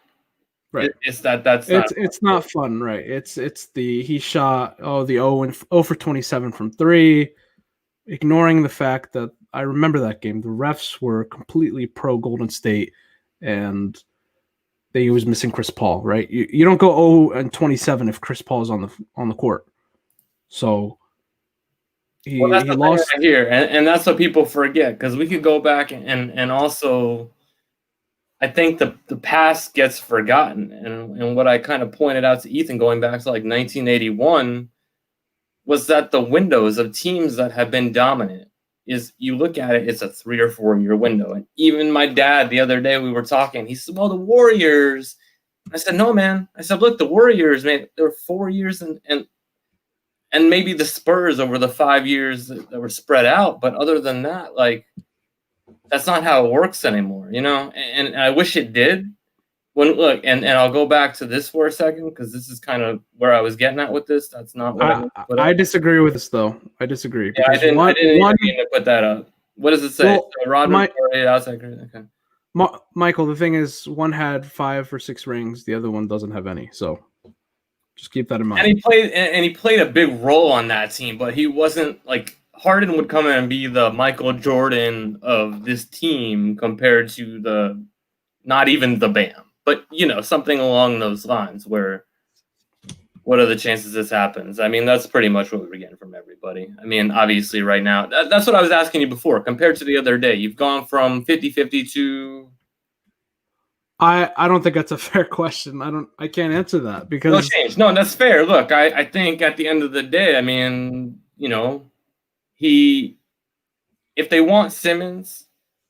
Right. It's not fun, right? It's the he shot the 0 for 27 from 3, ignoring the fact that I remember that game. The refs were completely pro Golden State, and he was missing Chris Paul, right? You don't go 0 and 27 if Chris Paul is on the court. So he lost here, and that's what people forget, because we could go back and also I think the past gets forgotten, and what I kind of pointed out to Ethan going back to like 1981 was that the windows of teams that have been dominant is, you look at it, it's a 3 or 4 year window. And even my dad the other day, we were talking, he said, well, the Warriors. I said, no, man. I said, look, the Warriors, man, there were 4 years and maybe the Spurs over the 5 years that were spread out. But other than that, like, that's not how it works anymore, you know? And I wish it did. And I'll go back to this for a second, because this is kind of where I was getting at with this. That's not what I disagree with this, though. I disagree. Yeah, I didn't mean to put that up. What does it say? Well, so Rodman outside. Okay. Michael, the thing is, one had 5 or 6 rings, the other one doesn't have any. So just keep that in mind. And he played a big role on that team, but he wasn't like, Harden would come in and be the Michael Jordan of this team compared to not even the Bam, but something along those lines. Where, what are the chances this happens? I mean, that's pretty much what we were getting from everybody. I mean, obviously right now, that's what I was asking you before. Compared to the other day, you've gone from 50-50 to. I don't think that's a fair question. I can't answer that because no change. No, that's fair. Look, I think at the end of the day, I mean, if they want Simmons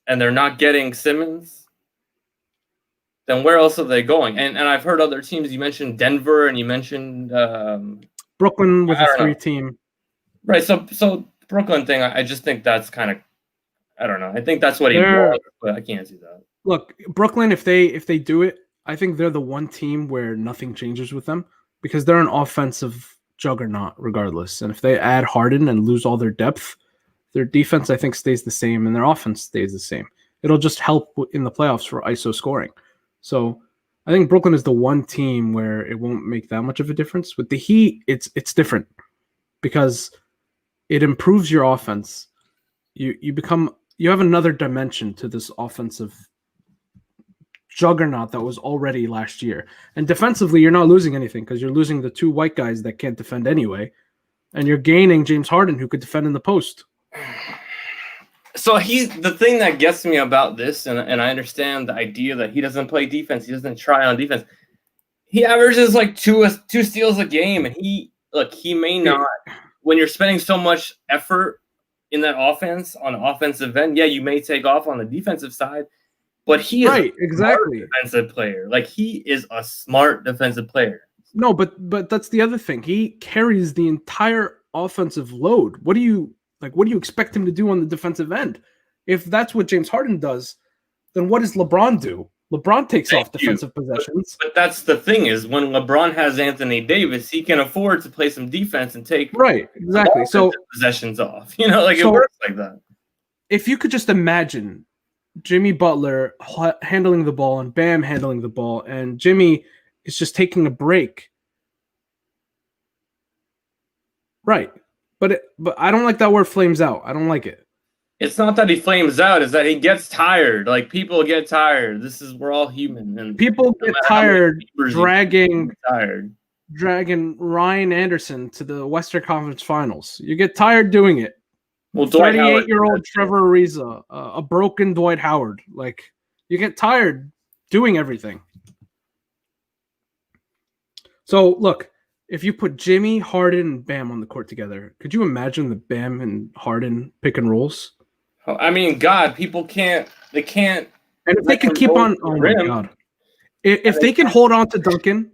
and they're not getting Simmons, then where else are they going? And I've heard other teams. You mentioned Denver, and you mentioned Brooklyn with a 3-team. Right. So Brooklyn thing, I just think that's kind of, I don't know. I think that's what he wants, but I can't see that. Look, Brooklyn, if they do it, I think they're the one team where nothing changes with them, because they're an offensive juggernaut regardless. And if they add Harden and lose all their depth, their defense, I think, stays the same, and their offense stays the same. It'll just help in the playoffs for ISO scoring. So I think Brooklyn is the one team where it won't make that much of a difference. With the Heat, it's different, because it improves your offense. You have another dimension to this offensive juggernaut that was already last year. And defensively, you're not losing anything, because you're losing the 2 white guys that can't defend anyway, and you're gaining James Harden, who could defend in the post. So the thing that gets me about this, and I understand the idea that he doesn't play defense, he doesn't try on defense. He averages like two steals a game, and he may not. When you're spending so much effort in that offense on an offensive end, yeah, you may take off on the defensive side, but he is a defensive player. Like, he is a smart defensive player. No, but that's the other thing. He carries the entire offensive load. What do you expect him to do on the defensive end? If that's what James Harden does, then what does LeBron do? LeBron takes off defensive possessions. But that's the thing, is when LeBron has Anthony Davis, he can afford to play some defense and take so possessions off. It works like that. If you could just imagine Jimmy Butler handling the ball and Bam handling the ball, and Jimmy is just taking a break. Right. But I don't like that word flames out. I don't like it. It's not that he flames out, it's that he gets tired. Like, people get tired. We're all human. And people get tired dragging Ryan Anderson to the Western Conference Finals. You get tired doing it. Well, 38-year-old Trevor Ariza, a broken Dwight Howard. Like, you get tired doing everything. So, look, if you put Jimmy, Harden, and Bam on the court together, could you imagine the Bam and Harden pick and rolls? I mean, God, people can't. They can't And if they let could him keep roll to on, the oh my rim. God, if they can hold on to Duncan,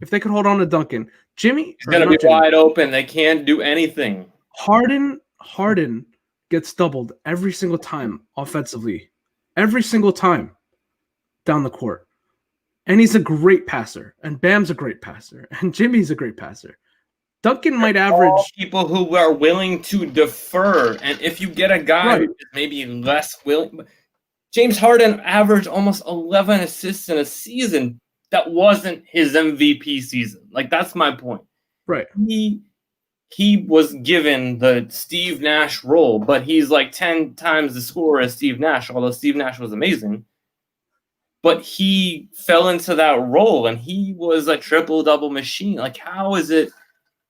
if they could hold on to Duncan, Jimmy He's or gonna be not Jimmy, wide open. They can't do anything. Harden gets doubled every single time offensively, every single time down the court. And he's a great passer, and Bam's a great passer, and Jimmy's a great passer. Duncan might All average people who are willing to defer, and if you get a guy who right. is maybe less willing, James Harden averaged almost 11 assists in a season. That wasn't his MVP season. Like that's my point. Right. He was given the Steve Nash role, but he's like 10 times the scorer as Steve Nash, although Steve Nash was amazing. But he fell into that role and he was a triple-double machine. Like, how is it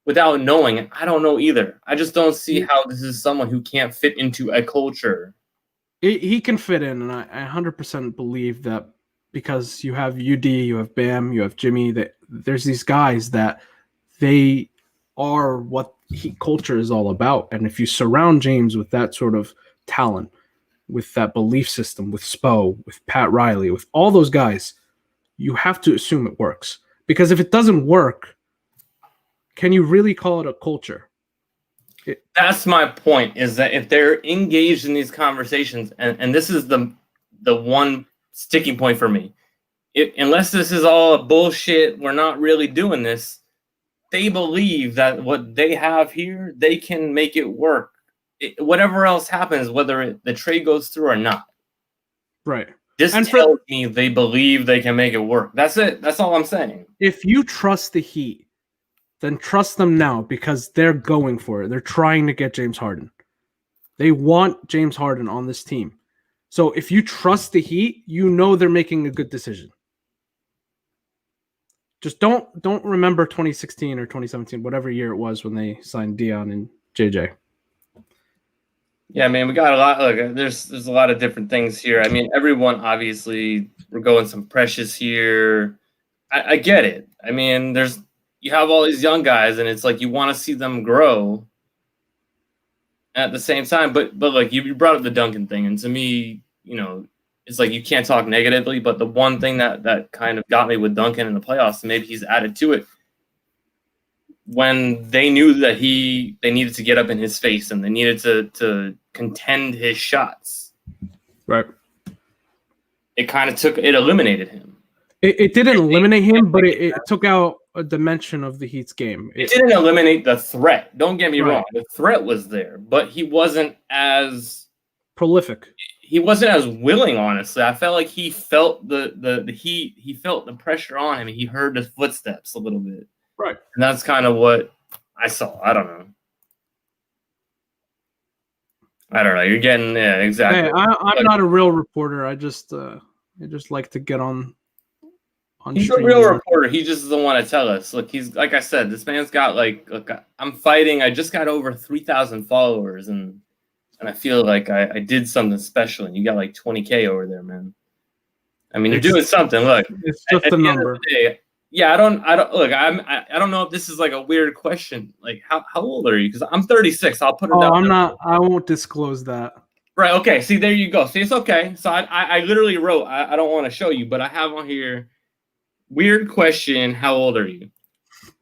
without knowing? I don't know either. I just don't see how this is someone who can't fit into a culture. He can fit in, and I 100% believe that because you have UD, you have Bam, you have Jimmy, that there's these guys that they are what culture is all about. And if you surround James with that sort of talent, with that belief system, with Spo, with Pat Riley, with all those guys, you have to assume it works. Because if it doesn't work, can you really call it a culture? That's my point, is that if they're engaged in these conversations, and this is the one sticking point for me, unless this is all bullshit, we're not really doing this, they believe that what they have here, they can make it work. Whatever else happens, whether the trade goes through or not. Right. This tells me they believe they can make it work. That's it. That's all I'm saying. If you trust the Heat, then trust them now because they're going for it. They're trying to get James Harden. They want James Harden on this team. So if you trust the Heat, you know they're making a good decision. Just don't remember 2016 or 2017, whatever year it was when they signed Dion and JJ. Yeah, man, we got a lot. Look, there's a lot of different things here. I mean, everyone obviously we're going some precious here. I get it. I mean, you have all these young guys, and it's like you want to see them grow at the same time. But like you brought up the Duncan thing, and to me, it's like you can't talk negatively. But the one thing that kind of got me with Duncan in the playoffs, and maybe he's added to it, when they knew that they needed to get up in his face and they needed to contend his shots. Right. It kind of eliminated him. It didn't eliminate him, but it took out a dimension of the Heat's game. It didn't eliminate the threat. Don't get me wrong. The threat was there, but he wasn't as prolific. He wasn't as willing, honestly. I felt like he felt the heat. He felt the pressure on him. He heard the footsteps a little bit. Right. And that's kind of what I saw. I don't know. You're getting exactly. Hey, I'm not a real reporter. I just like to get on. He's a real reporter. He just doesn't want to tell us. Look, he's like I said. This man's got look. I'm fighting. I just got over 3,000 followers, and I feel like I did something special. And you got like 20K over there, man. I mean, you're doing something. Look, it's just a number. Yeah, I don't look. I don't know if this is like a weird question. Like, how old are you? Because I'm 36. I'll put it down. I'm not. I won't disclose that. Right. Okay. See, there you go. See, it's okay. So I literally wrote. I don't want to show you, but I have on here. Weird question. How old are you?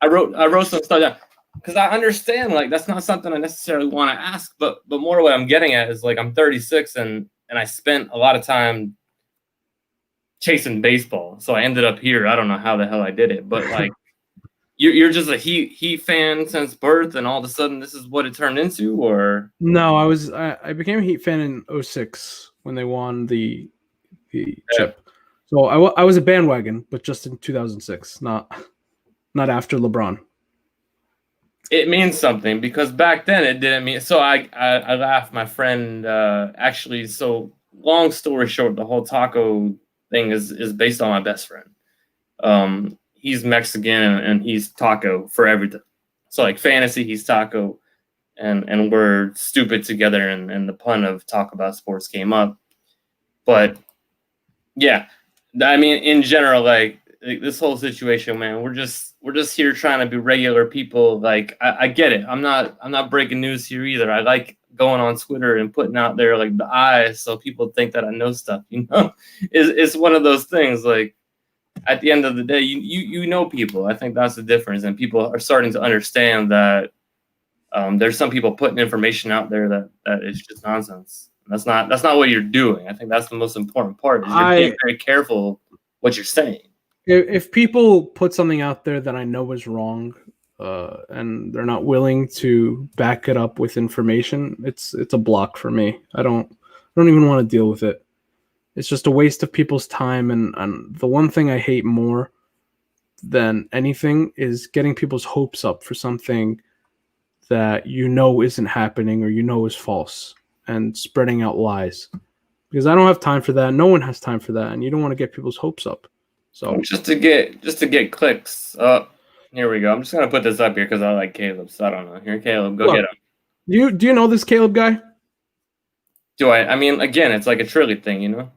I wrote some stuff down because I understand like that's not something I necessarily want to ask, but more what I'm getting at is like I'm 36 and I spent a lot of time chasing baseball, so I ended up here. I don't know how the hell I did it, but like you're just a Heat fan since birth, and all of a sudden this is what it turned into, or no? I became a Heat fan in 2006 when they won the chip. So I was a bandwagon, but just in 2006, not after LeBron. It means something because back then it didn't mean. So I laughed. My friend actually. So long story short, the whole taco thing is based on my best friend. He's Mexican and he's taco for everything. So like fantasy, he's taco, and we're stupid together. And the pun of talk about sports came up, but yeah. I mean, in general, like this whole situation, man, we're just here trying to be regular people. Like, I get it. I'm not breaking news here either. I like going on Twitter and putting out there like the eyes so people think that I know stuff, it's one of those things. Like at the end of the day, you know people. I think that's the difference, and people are starting to understand that there's some people putting information out there that is just nonsense. That's not what you're doing. I think that's the most important part. Is you're being very careful what you're saying. If people put something out there that I know is wrong, and they're not willing to back it up with information, it's a block for me. I don't even want to deal with it. It's just a waste of people's time, and the one thing I hate more than anything is getting people's hopes up for something that isn't happening or is false, and spreading out lies. Because I don't have time for that. No one has time for that, and you don't want to get people's hopes up. So just to get clicks. Here we go. I'm just gonna put this up here because I like Caleb. So I don't know. Here, Caleb, go get him. Do you know this Caleb guy? Do I? I mean, again, it's like a Trilly thing, you know.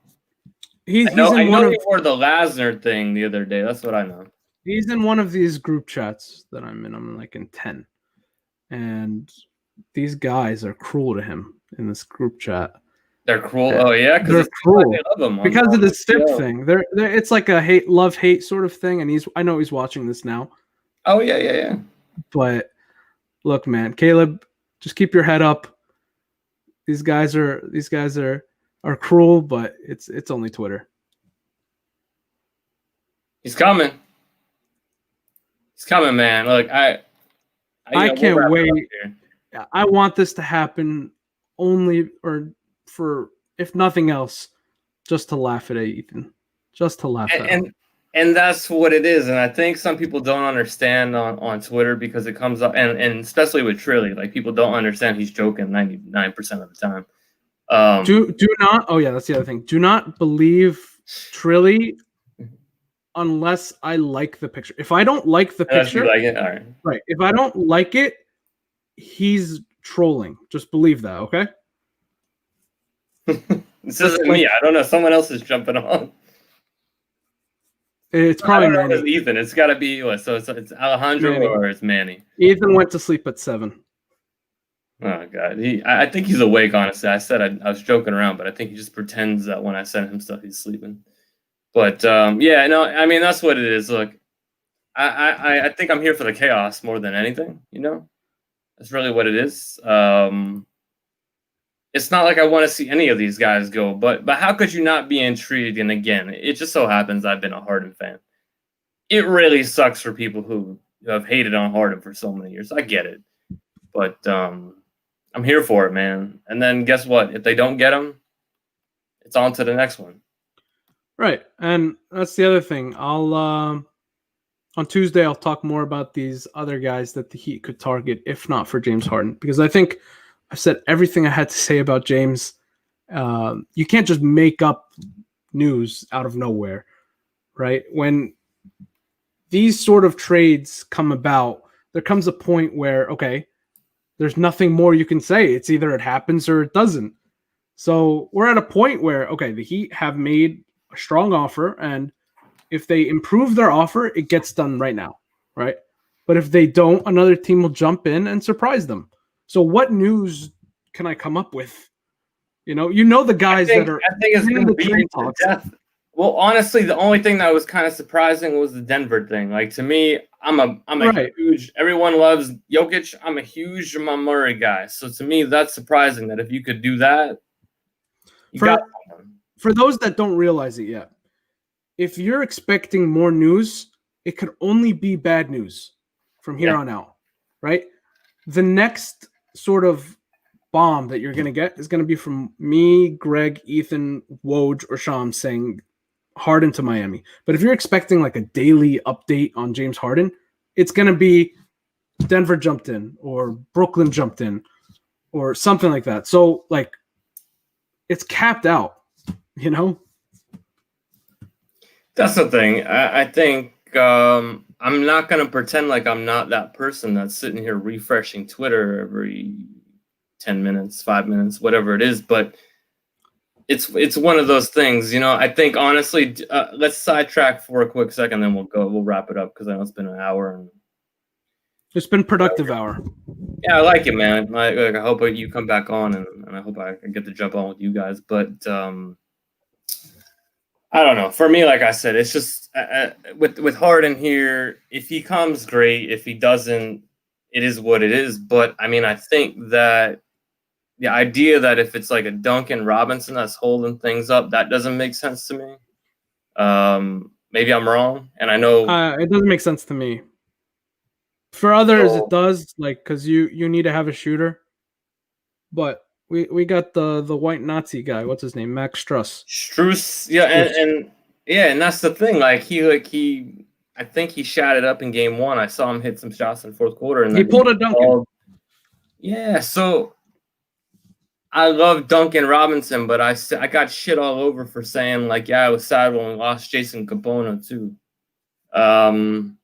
I know he wore the Lasner thing the other day. That's what I know. He's in one of these group chats that I'm in. I'm like in 10, and these guys are cruel to him in this group chat. They're cruel. Oh yeah, they're cruel like they love him because of the stip thing. They're it's like a love-hate sort of thing, and I know he's watching this now. Oh yeah. But look, man, Caleb, just keep your head up. These guys are cruel, but it's only Twitter. He's coming. He's coming, man. Look, I can't wait. I want this to happen only, or for, if nothing else, just to laugh at Ethan. Just to laugh at him. And that's what it is. And I think some people don't understand on Twitter because it comes up, and especially with Trilly, like people don't understand he's joking 99% of the time. Do not. Oh yeah, that's the other thing. Do not believe Trilly unless I like the picture. If I don't like the picture, like it, all right. Right. If I don't like it, he's trolling. Just believe that, okay? This isn't me. I don't know. Someone else is jumping on. It's probably Manny. It's Ethan. It's got to be so. It's Alejandro Manny. Or it's Manny. Ethan went to sleep at 7. Oh God, I think he's awake. Honestly, I said I was joking around, but I think he just pretends that when I send him stuff, he's sleeping. But yeah, no, I mean that's what it is. Look, I think I'm here for the chaos more than anything. You know, that's really what it is. It's not like I want to see any of these guys go, but how could you not be intrigued? And again, it just so happens I've been a Harden fan. It really sucks for people who have hated on Harden for so many years. I get it, but I'm here for it, man. And then guess what? If they don't get him, it's on to the next one. Right, and that's the other thing. I'll on Tuesday I'll talk more about these other guys that the Heat could target if not for James Harden, because I think I've said everything I had to say about James. You can't just make up news out of nowhere, right? When these sort of trades come about, there comes a point where, okay, there's nothing more you can say. It's either it happens or it doesn't. So we're at a point where, okay, the Heat have made a strong offer, and if they improve their offer, it gets done right now, right? But if they don't, another team will jump in and surprise them. So what news can I come up with? You know the guys that are. I think it's going to be to death. Well, honestly, the only thing that was kind of surprising was the Denver thing. Like to me, I'm a huge. Everyone loves Jokic. I'm a huge Jamal Murray guy. So to me, that's surprising that if you could do that, for those that don't realize it yet, if you're expecting more news, it could only be bad news from here on out, right? The next sort of bomb that you're going to get is going to be from me, Greg, Ethan, Woj, or Sham saying Harden to Miami. But if you're expecting like a daily update on James Harden, it's going to be Denver jumped in or Brooklyn jumped in or something like that. So like it's capped out, you know? That's the thing. I think I'm not going to pretend like I'm not that person that's sitting here refreshing Twitter every 10 minutes, 5 minutes, whatever it is. But it's one of those things, you know. I think honestly, let's sidetrack for a quick second, then we'll wrap it up because I know it's been an hour. And it's been a productive hour. Yeah, I like it, man. I hope you come back on, and I hope I can get to jump on with you guys. But I don't know. For me, like I said, it's just with Harden here. If he comes, great. If he doesn't, it is what it is. But I mean, I think that the idea that if it's like a Duncan Robinson that's holding things up, that doesn't make sense to me. Maybe I'm wrong, and I know It doesn't make sense to me. For others, it so, does, like because you need to have a shooter. But we got the white Nazi guy. What's his name? Max Struss. Struess, yeah, Struss. and yeah, and that's the thing. Like he, I think he shot it up in game one. I saw him hit some shots in the fourth quarter, and He then pulled a Duncan. yeah. So I love Duncan Robinson, but I got shit all over for saying like, yeah, I was sad when we lost Jason Capona too. Um,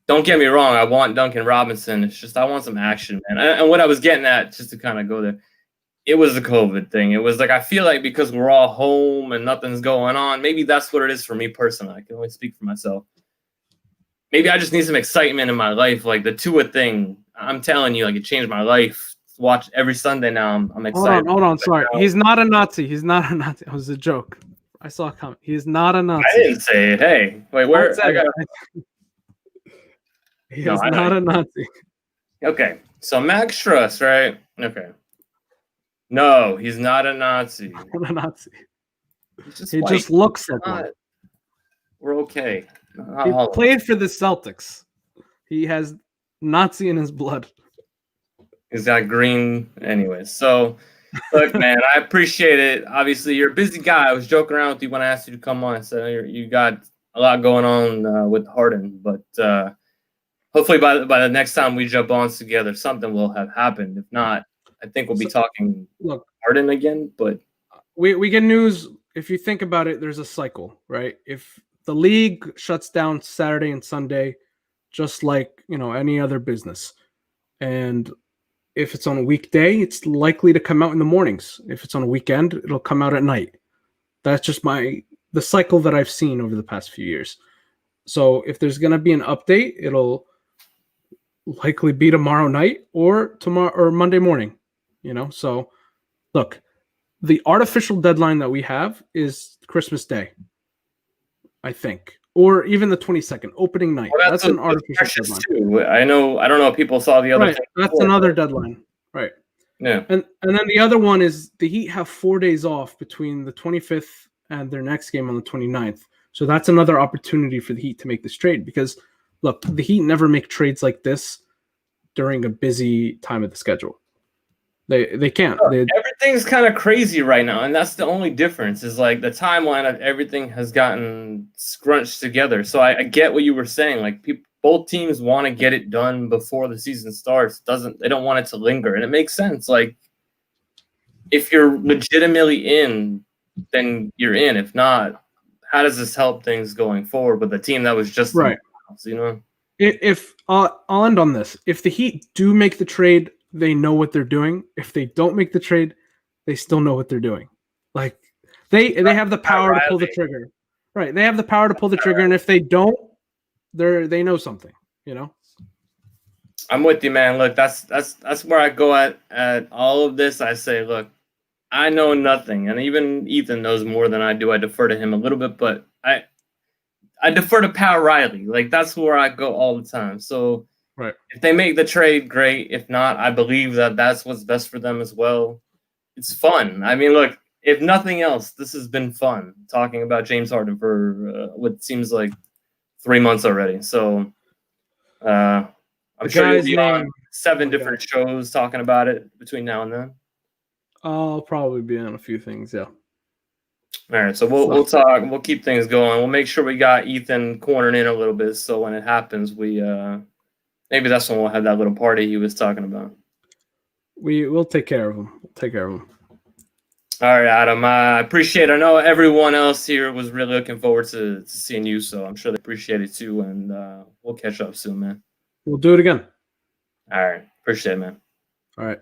don't get me wrong, I want Duncan Robinson. It's just I want some action, man. And what I was getting at, just to kind of go there, it was the COVID thing. It was like I feel like because we're all home and nothing's going on, maybe that's what it is for me personally. I can only speak for myself. Maybe I just need some excitement in my life, like the Tua thing. I'm telling you, like it changed my life. Watch every Sunday now. I'm excited. Hold on. Sorry, he's not a Nazi. He's not a Nazi. It was a joke. I saw a comment. He's not a Nazi. I didn't say it. Hey, wait, where? I got. He is not a Nazi. Okay, so Max Struss, right? Okay. No, he's not a Nazi. Not a Nazi. He just looks like one. We're okay. He played for the Celtics. He has Nazi in his blood. He's got green anyways. So, look, man, I appreciate it. Obviously, you're a busy guy. I was joking around with you when I asked you to come on. I said you got a lot going on with Harden, but hopefully by the next time we jump on together, something will have happened. If not, I think we'll be talking Harden again. But we get news. If you think about it, there's a cycle, right? If the league shuts down Saturday and Sunday, just like any other business, and if it's on a weekday, it's likely to come out in the mornings. If it's on a weekend, it'll come out at night. That's just the cycle that I've seen over the past few years. So if there's going to be an update, it'll likely be tomorrow night or Monday morning, So look, the artificial deadline that we have is Christmas Day, I think, or even the 22nd, opening night. That's an artificial deadline. Too. I don't know if people saw the other thing. That's another deadline. Right. Yeah. And then the other one is the Heat have 4 days off between the 25th and their next game on the 29th. So that's another opportunity for the Heat to make this trade because, look, the Heat never make trades like this during a busy time of the schedule. They can't. Everything's kind of crazy right now, and that's the only difference is like the timeline of everything has gotten scrunched together. So I get what you were saying. Like both teams want to get it done before the season starts. They don't want it to linger, and it makes sense. Like if you're legitimately in, then you're in. If not, how does this help things going forward with the team that was just right? If I'll end on this. If the Heat do make the trade, they know what they're doing. If they don't make the trade, they still know what they're doing. Like they have the power to pull the trigger. Right. They have the power to pull the trigger, and if they don't, they know something, I'm with you, man. Look, that's where I go at all of this. I say, look, I know nothing, and even Ethan knows more than I do. I defer to him a little bit, but I defer to Pat Riley. Like that's where I go all the time. So right. If they make the trade, great. If not, I believe that that's what's best for them as well. It's fun. I mean, look, if nothing else, this has been fun talking about James Harden for what seems like 3 months already. So I'm sure you'll be on 7 different shows talking about it between now and then. I'll probably be on a few things, yeah. All right, so we'll talk. We'll keep things going. We'll make sure we got Ethan cornered in a little bit, so when it happens, we maybe that's when we'll have that little party he was talking about. We'll take care of him. All right, Adam. I appreciate it. I know everyone else here was really looking forward to seeing you, so I'm sure they appreciate it too. And we'll catch up soon, man. We'll do it again. All right. Appreciate it, man. All right.